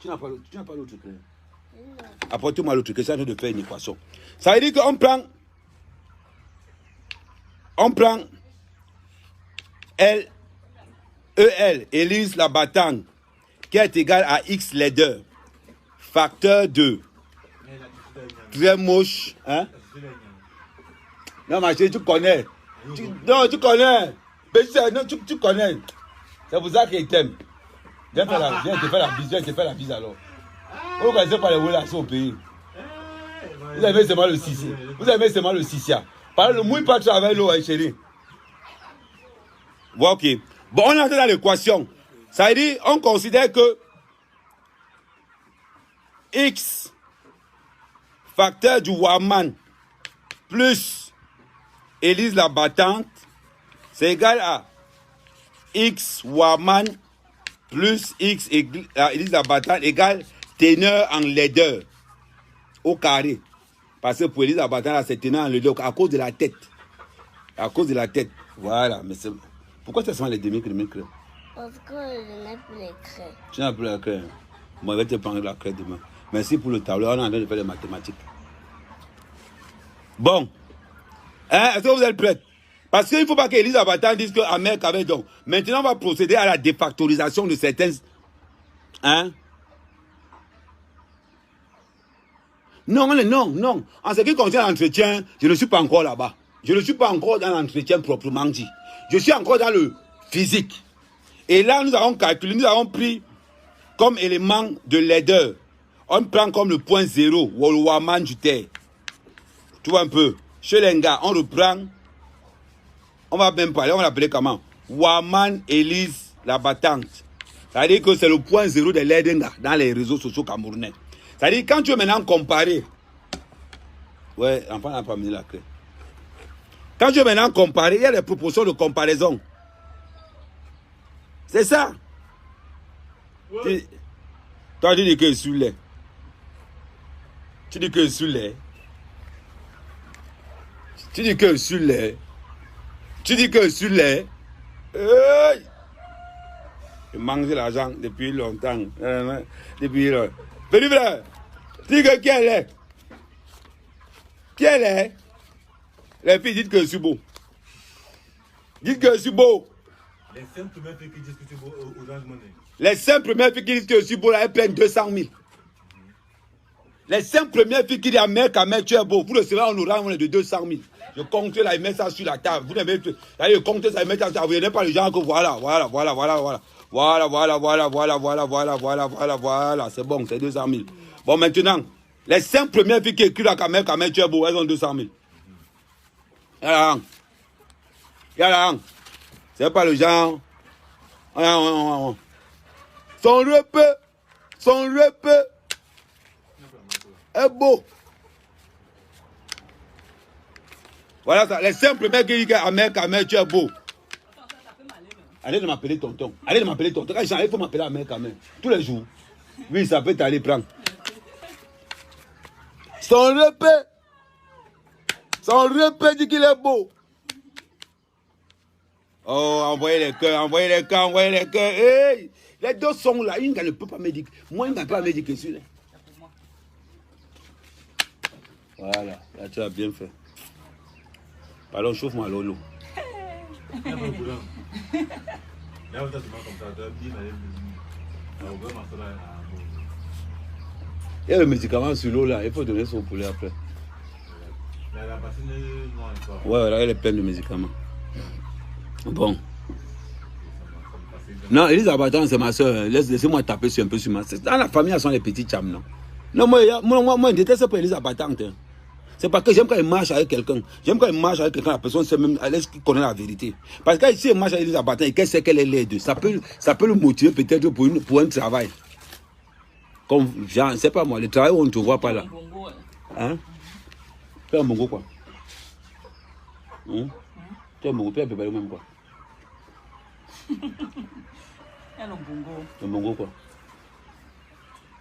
Tu n'as pas l'autre clé. Apportez-moi l'autre clé, ça vient de faire une équation. Ça veut dire qu'on prend Élise la battante, qui est égal à X laideur, facteur de très moche. Hein? Non, ma chérie, tu connais. Tu connais. Tu connais. C'est pour ça qu'il t'aime. Viens te faire la bise alors. Vous ne connaissez pas les relations au pays. Vous avez seulement le Sissia. Par le mouille pas avec l'eau, hein, chérie. Bon, ok. Bon, on entre dans l'équation. Ça veut dire, on considère que X facteur du Waman plus Élise la battante, c'est égal à X Waman plus X Élise la battante égale teneur en laideur au carré. Parce que pour Elise Abatan, là, c'est teneur en laideur à cause de la tête. À cause de la tête. Voilà. Mais pourquoi ça se met les demi-craies? Parce que je n'ai plus les craies. Tu n'as plus la craie. Moi, je vais te prendre la craie demain. Merci pour le tableau. On est en train de faire les mathématiques. Bon. Hein, est-ce que vous êtes prêts? Parce qu'il ne faut pas qu'Élise Abatan dise que Ahmed avait donc. Maintenant, on va procéder à la défactorisation de certaines. Hein? Non, non. En ce qui concerne l'entretien, je ne suis pas encore là-bas. Je ne suis pas encore dans l'entretien proprement dit. Je suis encore dans le physique. Et là, nous avons calculé, nous avons pris comme élément de laideur. On prend comme le point 0, ou le Waman du terre. Tu vois un peu. Chez les gars, on reprend. On va même parler, on va l'appeler comment? Waman Élise la battante. C'est-à-dire que c'est le point 0 de l'Edenga dans les réseaux sociaux camerounais. C'est-à-dire quand tu veux maintenant comparer. Ouais, enfin, on n'a pas mis la clé. Quand tu veux maintenant comparer, il y a des proportions de comparaison. C'est ça. Ouais. Toi, tu dis que sur les. Tu dis que sur les. Tu dis que sur les. Tu dis que sur les. Hey! Je mange l'argent depuis longtemps. Depuis longtemps. Petit frère, dis que qui elle est? Qui elle est? Les filles, dites que je suis beau. Dites que je suis beau. Les 5 premières filles qui disent que tu es beau aux Orange Money. Les 5 premières filles qui disent que je suis beau, là, elles prennent 200 000. Les 5 premières filles qui disent à mec, tu es beau. Vous le savez, on aura de 200 000. Je compte là, ils mettent ça sur la table. Vous n'avez plus. Là, je compte ça, ils mettent ça. Vous n'avez pas les gens que voilà. Voilà. C'est bon, c'est 200 000. Bon, maintenant, les 5 premières filles qui écrivent à Kamel, tu es beau, elles ont 200 000. Y'a c'est pas le genre. Son repeux est beau. Voilà ça, les 5 premières qui disent à Kamel, tu es beau. Allez de m'appeler tonton. Quand il faut m'appeler Ahmed Kamel. Tous les jours. Oui, ça peut t'aller prendre. Son repère dit qu'il est beau. Oh, envoyez les cœurs. Hey, les deux sont là. Une ne peut pas me dire. Moi, il ne peut pas me dire que je suis là. Voilà, là tu as bien fait. Pardon, chauffe-moi l'eau. Il y a pas de problème. Il y a un comme ça. Il y a le médicament sur l'eau là. Il faut donner son poulet après. La bassine noire et quoi. Ouais, là, elle est pleine de médicaments. Bon. Non, Élise Abatan, c'est ma soeur. Laissez-moi taper un peu sur ma soeur. Dans la famille, elles sont les petits chams, non? Non, moi, je déteste pas Élise Abatan. C'est parce que j'aime quand il marche avec quelqu'un. J'aime quand il marche avec quelqu'un, la personne sait même, elle connaît la vérité. Parce que si elle marche avec Élise Abatan et qu'elle sait qu'elle est laide, ça peut le motiver peut-être pour un travail. Comme, genre, c'est pas moi, le travail où on ne te voit pas là. Hein? Fais un bongo quoi? Hein? Tu as un bongo, tu as préparé même quoi? Il y a le bongo. Le bongo quoi?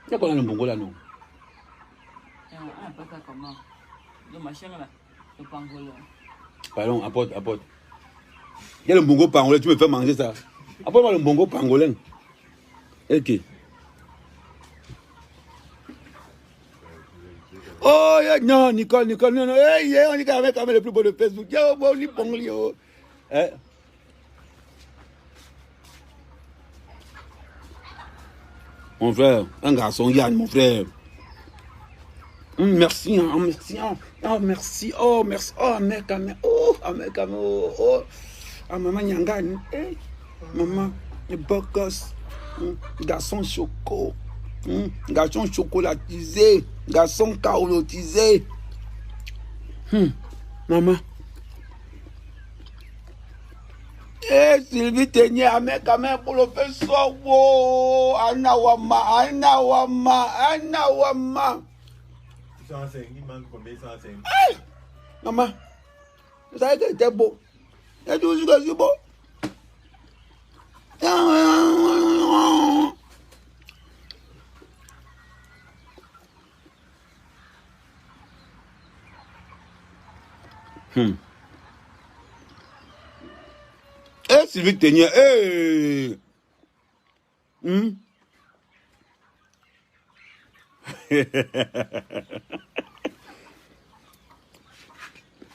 Il y a quoi dans le bongo là non? On appelle ça comment? Le machin là, le pangolin. Pardon, apporte. Il y a le bongo pangolin, tu me fais manger ça. Apporte-moi le bongo pangolin. Ok. Oh, non, Nicole, non. Hey, on dit qu'avec le plus beau de Facebook. Yo, bon, li pong, li, oh. Mon frère, un garçon, Yann, mon frère. Merci. Oh, Ahmed Kamel. Oh, maman Nyangane. Maman, le beau gosse. Garçon choco. Garçon chocolatisé. Garçon carotisé. Maman. Sylvie Ténier, Ahmed Kamel pour le faire sobo. Anawama. Il manque combien? 105. Maman, vous savez que c'était beau. Il a toujours que c'est beau. Eh, Sylvie Ténier, eh.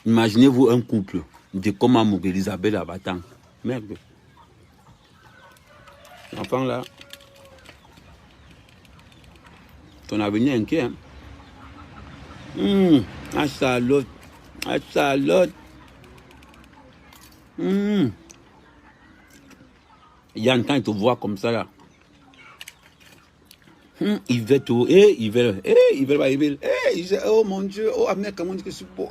Imaginez-vous un couple de comment mourir Elisabeth Abatan. Merde. L'enfant là, ton avenir est inquiet. Ah, salope. Ah, salope. Yann, quand il te voit comme ça là, il veut tout, il veut, il dit, oh mon Dieu, oh, Amérique, comment dit que c'est beau,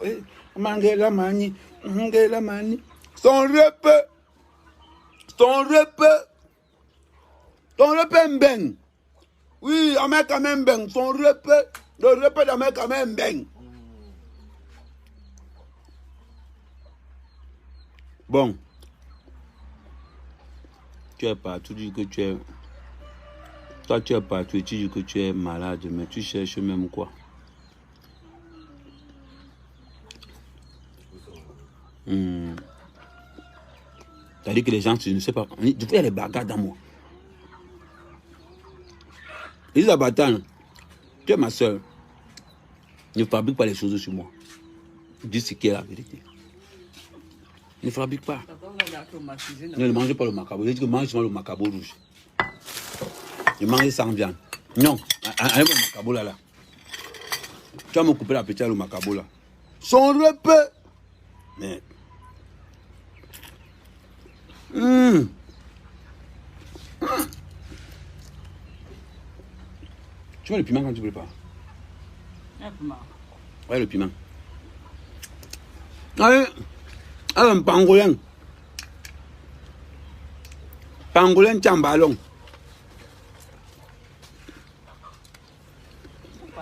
Mangela Mani, Mangela Mani, son repère Mbeng. Oui, Amérique Mbeng, son repère, le repère d'Amérique Mbeng. Bon, tu es partout, tu dis que tu es. Toi, tu es partout, tu dis que tu es malade, mais tu cherches même quoi? C'est-à-dire que les gens, je ne sais pas. Il y a des bagarres dans moi. Elisabeth, tu es ma soeur. Ne fabrique pas les choses sur moi. Dis ce qui est la vérité. Ne fabrique pas. Ne mangez pas le macabo. Je dis que mange le macabo rouge. Je mange sans viande. Non, avec le macabo là. Tu vas me couper la petite le macabo là. Son repas. Mais. Tu vois le piment quand tu prépares? Un piment. Ouais, le piment. Allez, un pangolin. Pangolin tchambalong.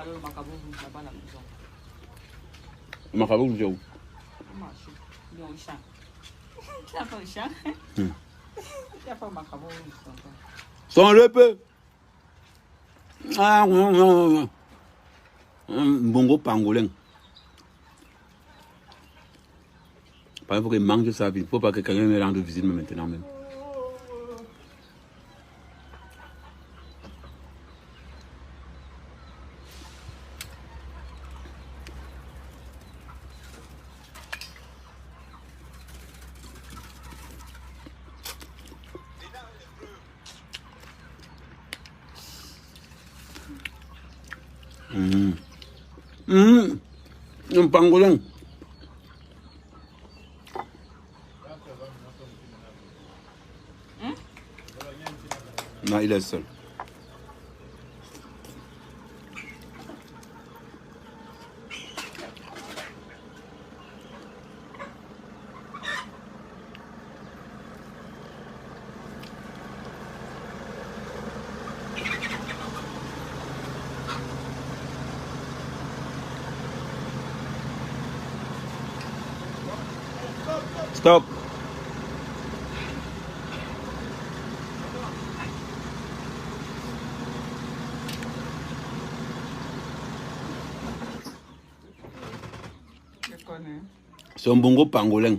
Le macabo rouge là-bas à la maison. Le macabo rouge où? Au marché. Il est au champ. Tu n'as pas le champ? Tu n'as pas le macabo rouge. Son repas. Ah, non. Un bongo pangolin. Par exemple, il faut qu'il mange sa vie. Il ne faut pas que quelqu'un me rende visite maintenant même. Un pangolin. Non, il est seul. Stop. Je connais. C'est un bongo pangolin.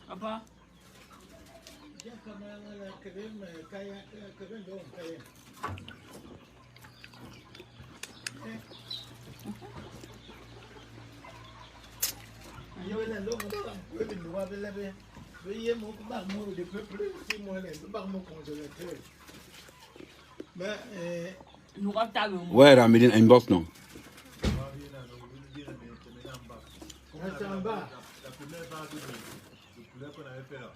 Papa. Nous ratons. Ouais, Ramédine, une bosse non. La première part du poulet qu'on avait fait là.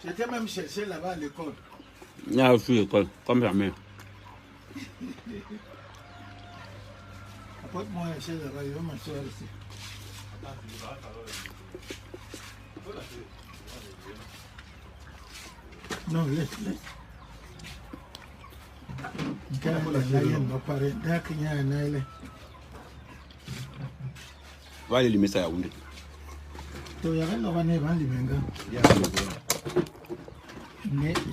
J'étais même cherché là-bas à l'école. Il y a aussi l'école, comme la mère. Apporte-moi un chaise là-bas, je vais m'asseoir ici. Non, laisse. Va aller lui mettre ça à Yaoundé. Tu y a rien à voir mais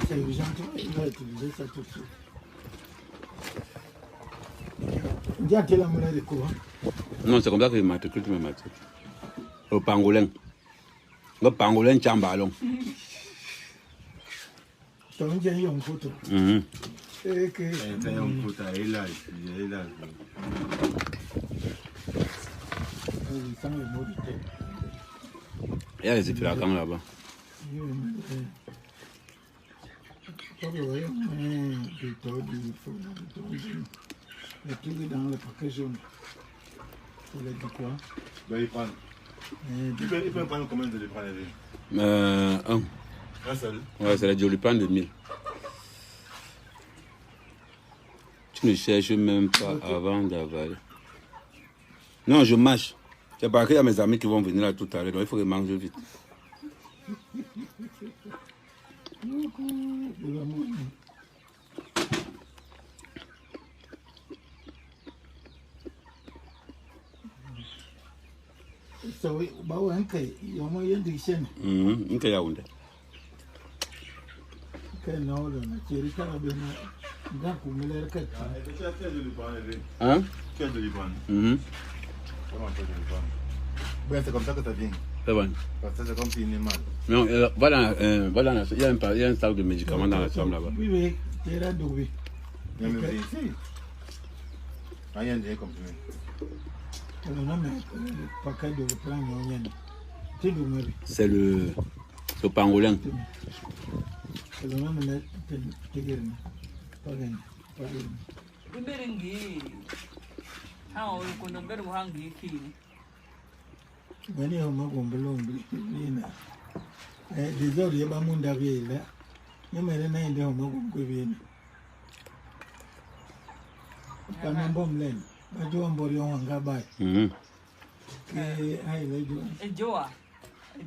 c'est urgent, il va utiliser ça tout de suite. Il y a quelle monnaie de quoi? Non, c'est comme ça que je m'articule, tu me matricules. Le pangolin. Le pangolin tchambalon. Tu as un photo. Et que. Tu as un photo, il a. Il y a les épilacans là-bas. Le truc dans le paquet jaune. Il a dit quoi? Il va y prendre. Il peut prendre combien de les prendre? Un. Un seul? Ouais, c'est la Jolipan de 1000. Tu ne cherches même pas avant d'avaler. Non, je marche. C'est parce qu'il y a mes amis qui vont venir là tout à l'heure, donc il faut que je mange vite. So, bawa hankai, yamma yadda shan. In ka yawon da. Kai na wadda na ce rika abin na gan kumular kai. Hein? Tu as de l'Iban. Comment tu as de l'Iban? Ben, c'est comme ça que ça vient. C'est bon. Parce que c'est comme si il est mal. Non, voilà, il y a un sac de médicaments dans la chambre là-bas. Oui, oui, tu es là d'où? Il y a même des ici. Rien de comprimé. C'est le pangolin.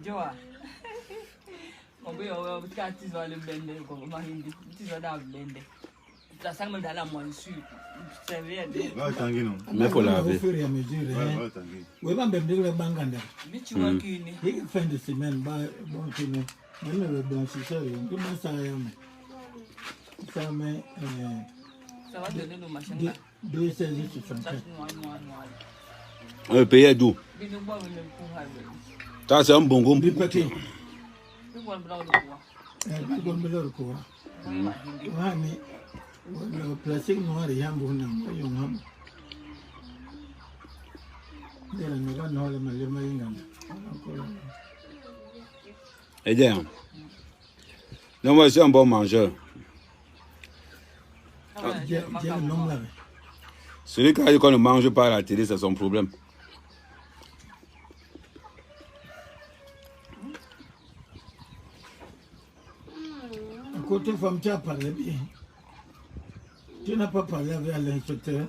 Joa. On peut tizo le blender comme mahindi, tizo da blender. La sang me dans la moelle sur. C'est vrai. Mais faut laver. Oui, ben de banganda. Bichu wakini. Il fait de semaine ba bon kine. Même le blanchisseur, comment ça ça met ça va donner nos machines là. 2,64. Le pays est doux. Ça, c'est un bon goût. Petit. Le plastique noir, il y a un bon nom. Eh bien, non, moi je suis un bon mangeur. Celui qui a dit qu'on ne mange pas à la télé, c'est son problème. Côté femme, tu as parlé bien. Tu n'as pas parlé avec l'inspecteur.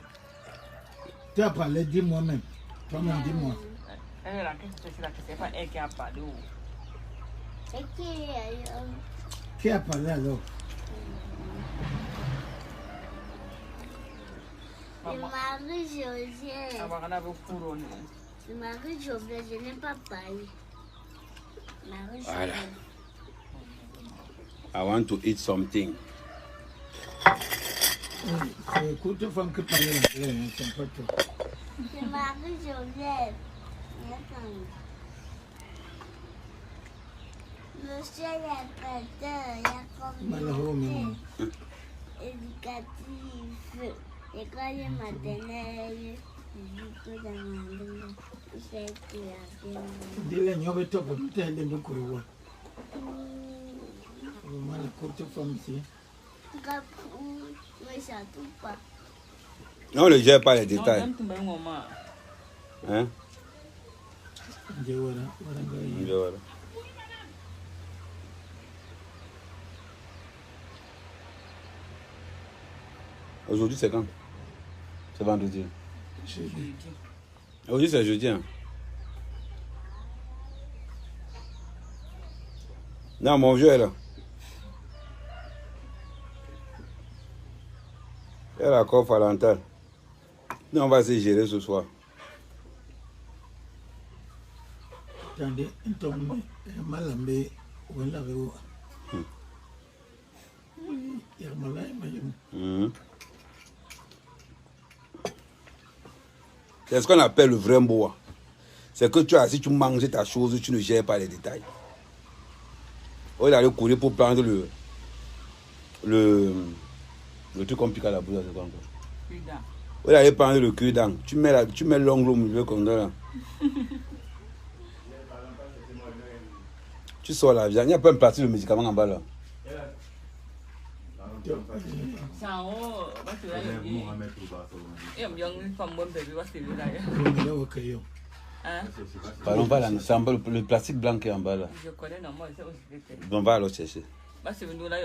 Tu as parlé, dis-moi même. Toi-même, dis-moi. Qui a parlé alors? Le mari José. Le mari José, je n'ai pas parlé. Voilà. I want to eat something. Écoute, femme qui parle anglais, c'est pas toi. Le mari José. Monsieur l'inspecteur, il y a communauté éducative, école maternelle, dis-le, nous avons tout pour nous aider beaucoup. Vraiment, la courte femme ici. On ne gère pas les détails. Hein? Voilà. Aujourd'hui, c'est quand? C'est vendredi. Aujourd'hui, c'est jeudi. Hein? Non, mon vieux est là. Il y a la coiffe à l'antenne. Nous, on va se gérer ce soir. Attendez, entonces, malambe, on la veut. C'est ce qu'on appelle le vrai bois. C'est que tu as, si tu manges ta chose, tu ne gères pas les détails. On est allé courir pour prendre le truc qu'on pique à la bouche, c'est quoi encore? On est allé prendre le cul-dent. Tu mets l'ongle au milieu comme ça. Tu sors la viande. Il n'y a pas une partie de médicament en bas là. C'est en haut. Pardon, va là. C'est en bas le plastique blanc qui est en bas là. Je connais, non, moi, On va alors chercher. c'est venu là,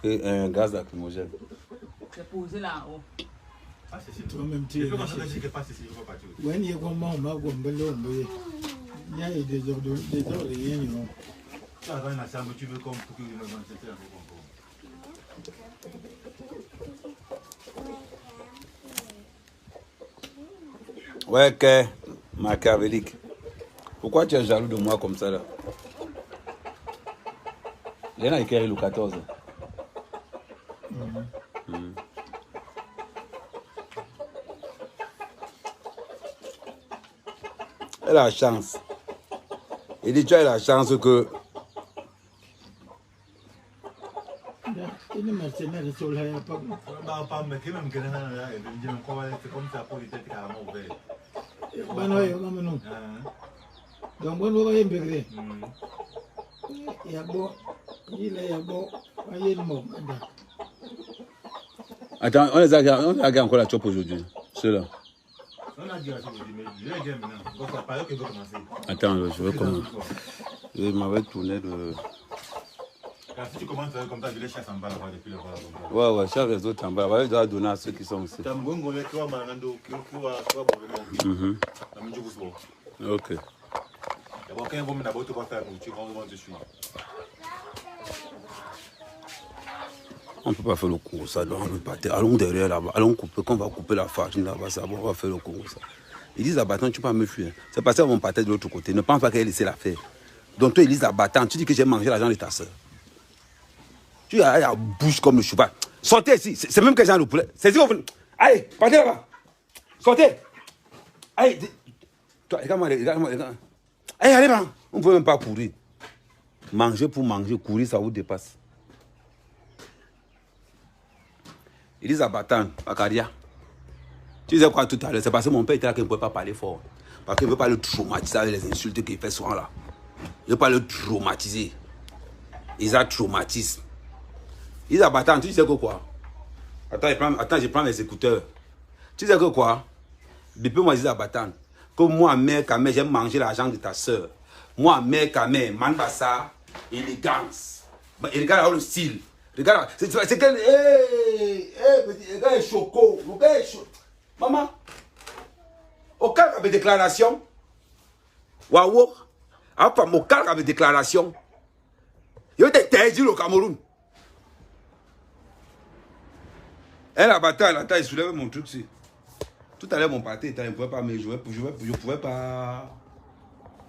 Et un gaz lacrymogène. c'est posé là-haut. Ah, c'est toi-même, tu peux constater que pas si je vois pas. Oui, il y a comment on va il y a des ordres, rien. Tu as dans la chambre, tu veux comme pour que le vent se fasse un Ouais, que machiavélique. Pourquoi tu es jaloux de moi comme ça là? Il y en a écrit le 14. Elle a la chance. Il dit tu as la chance que. Il est mercenaire sur la pas. Pas mais quand même que c'est comme ça pour les têtes carrément ouvertes. Donc, bon, on va y aller. Il y a bon, il y a bon, il y a bon. Attends, on les a encore la chope aujourd'hui. Ceux-là. On a dit à ce que mais je vais maintenant. Donc, ça paraît que je vais commencer. Attends, je vais commencer. Je m'avais tourné de. Car si tu commences comme ça, je les chasse en bas là-bas depuis le bas. Ouais, chaque les autres en bas. Je dois donner à ceux qui sont aussi. Ok. On ne peut pas faire le Congo ça, donc allons derrière là-bas, allons couper, quand on va couper la farine là-bas, ça, bon, on va faire le Congo ça. Ils disent abattant, tu peux pas me fuir. C'est parce qu'ils vont partir de l'autre côté. Ne pense pas qu'elle laisser la faire. Donc toi, ils disent abattant, tu dis que j'ai mangé l'argent de ta soeur. Tu as la bouche comme le cheval. Sortez ici, c'est même que j'ai le poulet. C'est ici, allez, partez là-bas. Sortez. Allez, toi, regarde-moi. Allez, allez, là. On ne peut même pas courir. Manger pour manger, courir, ça vous dépasse. Ils disent abattant, Bakaria. Tu disais quoi tout à l'heure? C'est parce que mon père était là qu'il ne pouvait pas parler fort. Parce qu'il ne veut pas le traumatiser avec les insultes qu'il fait souvent là. Il ne veut pas le traumatiser. Ils ont traumatisme. Ils disent abattant, tu disais que quoi? Attends, je prends mes écouteurs. Tu disais que quoi? Depuis moi, je disais abattant. Que moi, mère, Kamé, j'aime manger l'argent de ta soeur. Moi, mère, Kamé, Manbassa, élégance. Regarde le style. Regarde, c'est quel. Le gars est choco. Le gars est choco. Maman, au cas avec déclaration, waouh, au cas avec déclaration, il y a des interdit au Cameroun. Elle a battu à la taille, il soulève mon truc. Tout à l'heure, mon pâté, il ne pouvait pas me jouer. Je ne pouvais pas.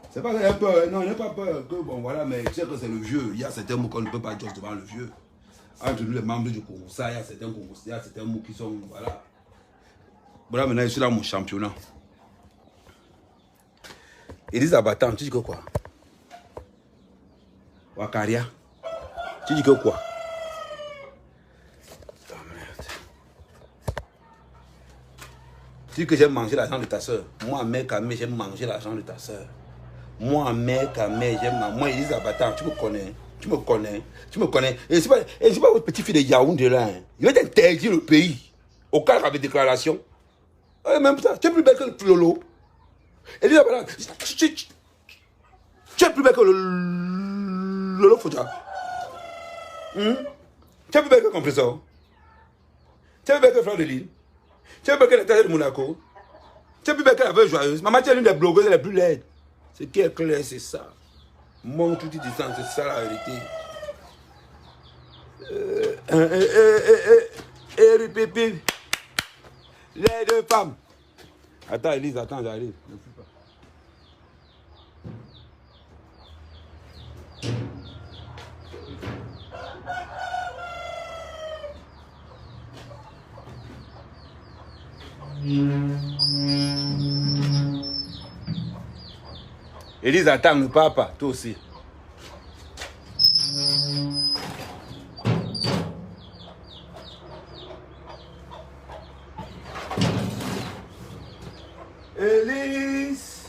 C'est pas qu'il a peur. Non, il n'a pas peur. Que, bon, voilà, mais tu sais que c'est le vieux. Il y a certains mots qu'on ne peut pas dire devant le vieux. Entre nous, les membres du Congo, ça, il y a certains Congos, il y a certains mots qui sont. Voilà. Voilà, maintenant, je suis là, mon championnat. Ils disent abattant, tu dis que quoi? Wakaria. Tu dis que quoi? Oh, merde. Tu dis que j'ai mangé l'argent de ta soeur. Moi, mère Kamé, j'ai mangé l'argent de ta soeur. Moi, mère Kamé, j'ai mangé. Moi, ils disent abattant, tu me connais. Tu me connais. Tu me connais. Et c'est pas votre petite fille de Yaoundé là. Hein. Il va t'interdire le pays. Au cadre avec déclaration. Et même ça, tu es plus belle que le Lolo. Et dis abattant, tu es plus belle que le Lolo Fouja. Tu es plus belle que le compresseur. Tu es plus belle que le Fleur de Lille. Tu es plus belle que la tête de Monaco. Tu es plus belle que la veuve joyeuse. Maman, tu es l'une des blogueuses les plus laides. Ce qui est clair, c'est ça. Mon tout dit ça, c'est ça la vérité. Les deux femmes. Attends, Elise, attends, j'arrive. Élise attend, ne pars pas, toi aussi. Élise.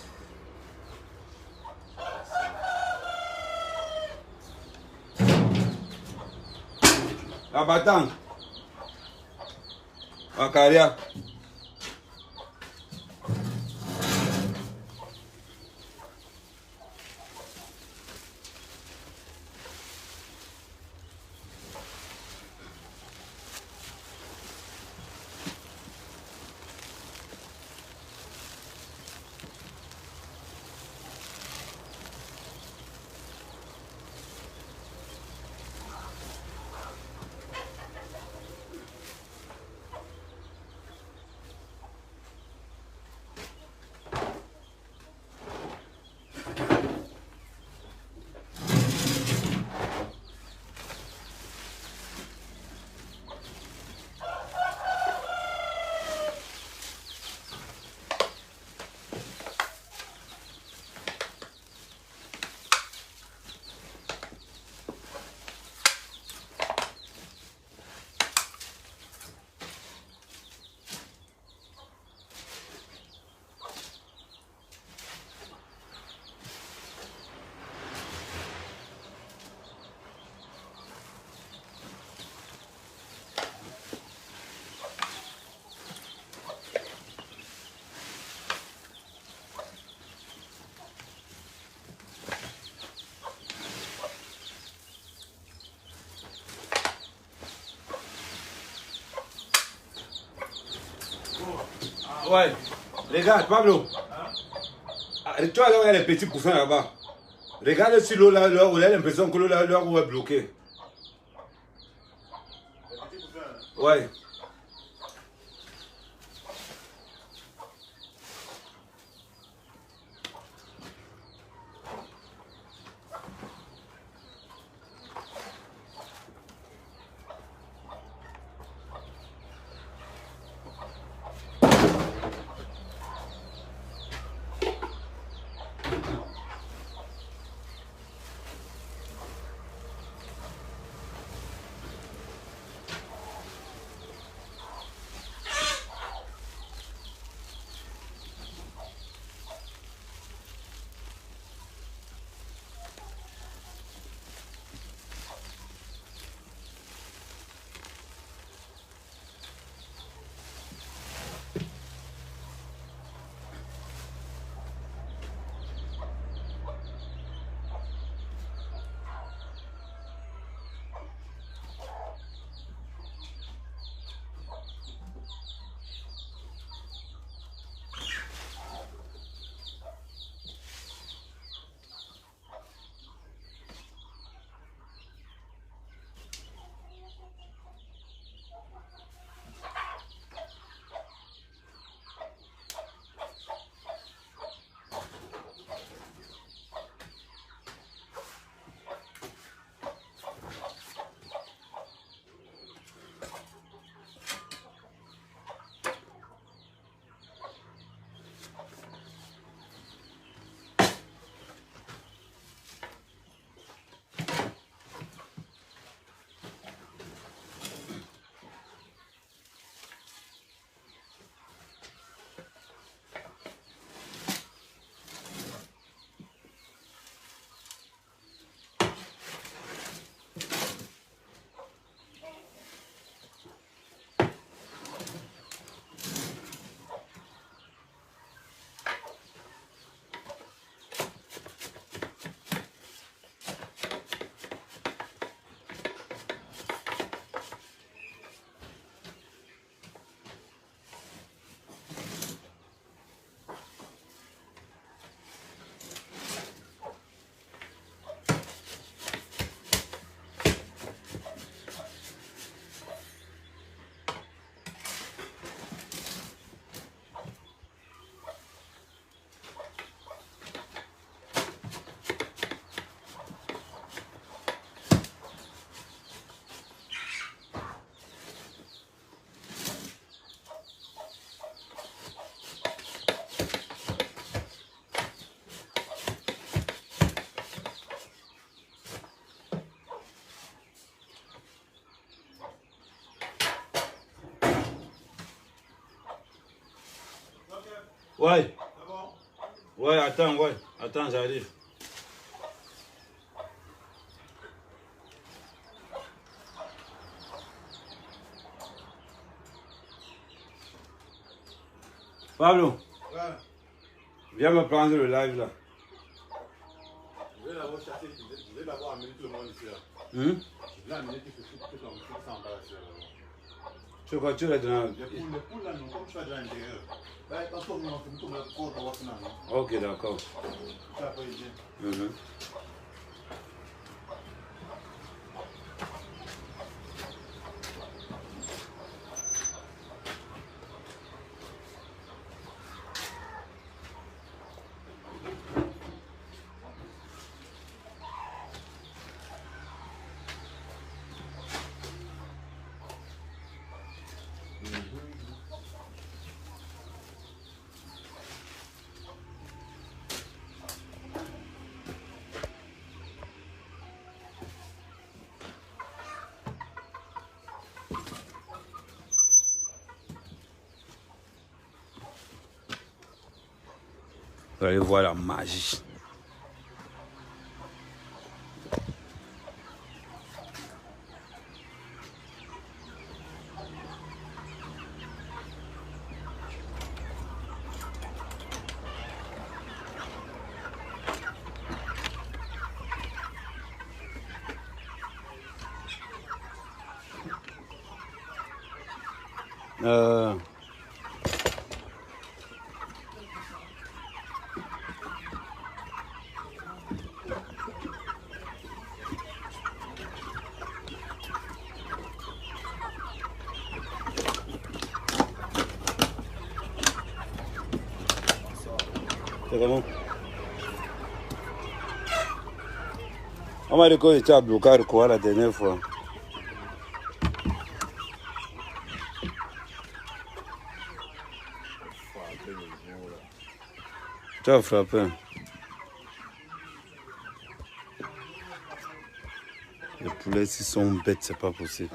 La battante. Akaria. Ouais, regarde Pablo. Tu vois là où il y a les petits poussins là-bas. Regarde si l'eau là, où il a l'impression que l'eau là est bloquée. Ouais. Ouais. Ouais, attends, j'arrive. Pablo. Ouais. Viens me prendre le live là. Je vais d'abord chercher, je vais d'abord amener tout le monde ici là. Je vais amener tout ça en bas là. Tu vois, tu l'as donné. Les poules là, non, comme tu vas dans l'intérieur. Là, quand on va tout le monde finalement. Ok, d'accord. Ça après, il vient. Vous allez voir la magie. C'est comment? On m'a dit que j'étais à bloquer quoi la dernière fois. Tu as frappé. Les poulets, s'ils sont bêtes, c'est pas possible.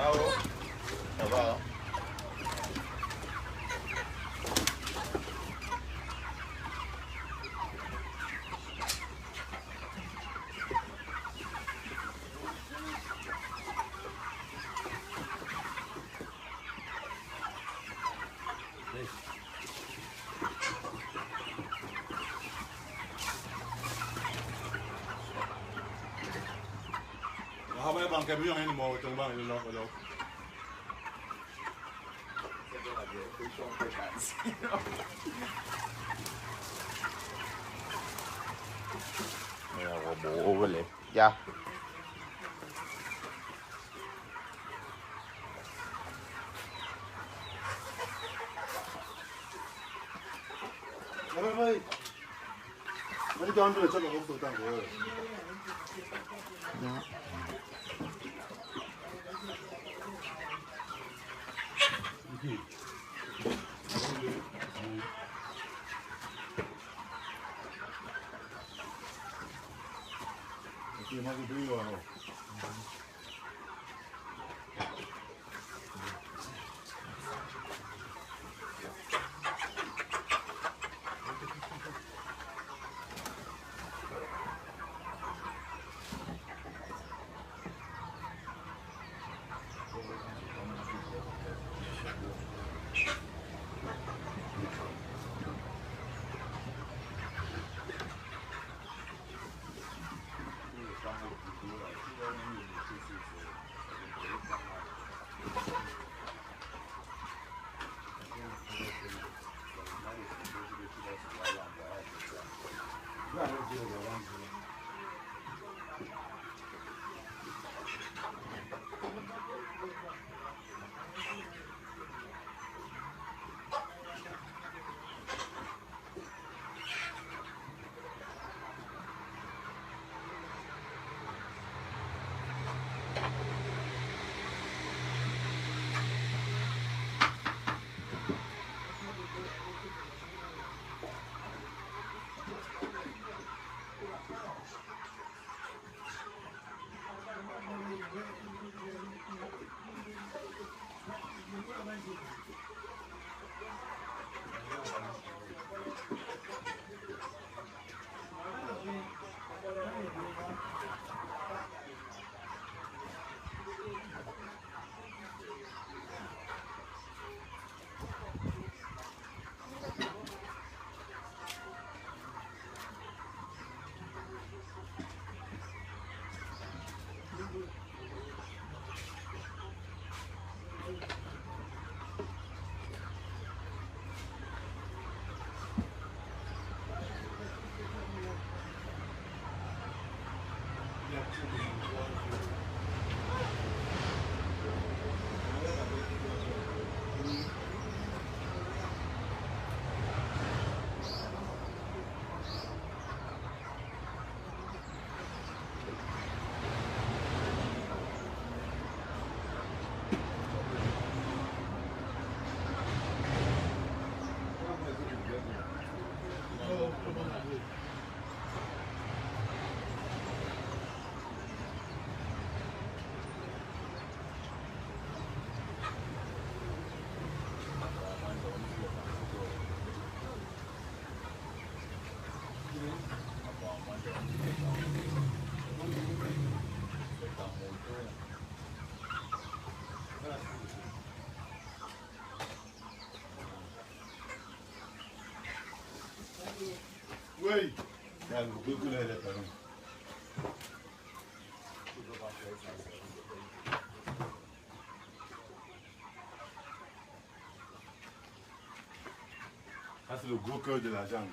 Ah ouais, ça va. Hein? Banque bien une mort tombant le long le long. Bộ lên dạ Ơi, mấy con đưa cho nó không tụt tăng rồi. Oui. Il y a beaucoup de couleurs, les parents. Ça, c'est le gros cœur de la jambe.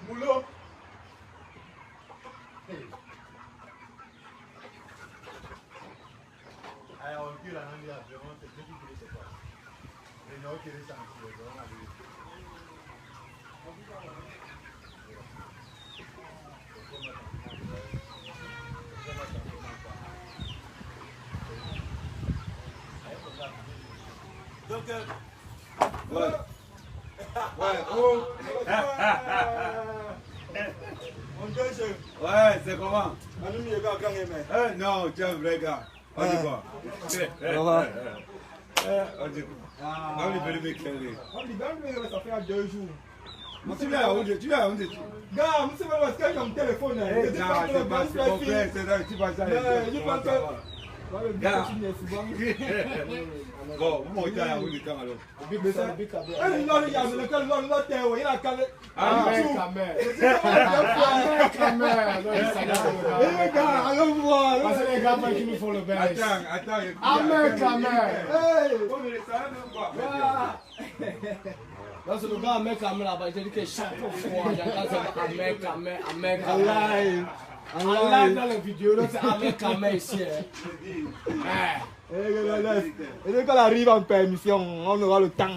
Moulot. Alors, on cul là, on dit vraiment, c'est petit qui c'est pas. Mais non, qui est ça, c'est vraiment donc, ouais. Ouais, oh. Ouais, c'est comment? Non, tu es un vrai gars. On dit quoi? On dit quoi? On lui fait le m'éclairer. On dit, ça fait 2 jours. Tu viens où? Tu viens où? Gars, je sais pas parce qu'il y a un téléphone. Non, c'est pas mon frère, c'est ça, tu vas ça. Je pense que... Gars. Bon, moi, je suis à où le temps alors? Mais ça, il y a Là, c'est le gars avec la main là-bas, il dit que chaque fois, avec en live dans les vidéos, là, c'est avec la main ici. Et quand elle arrive en permission, on aura le temps.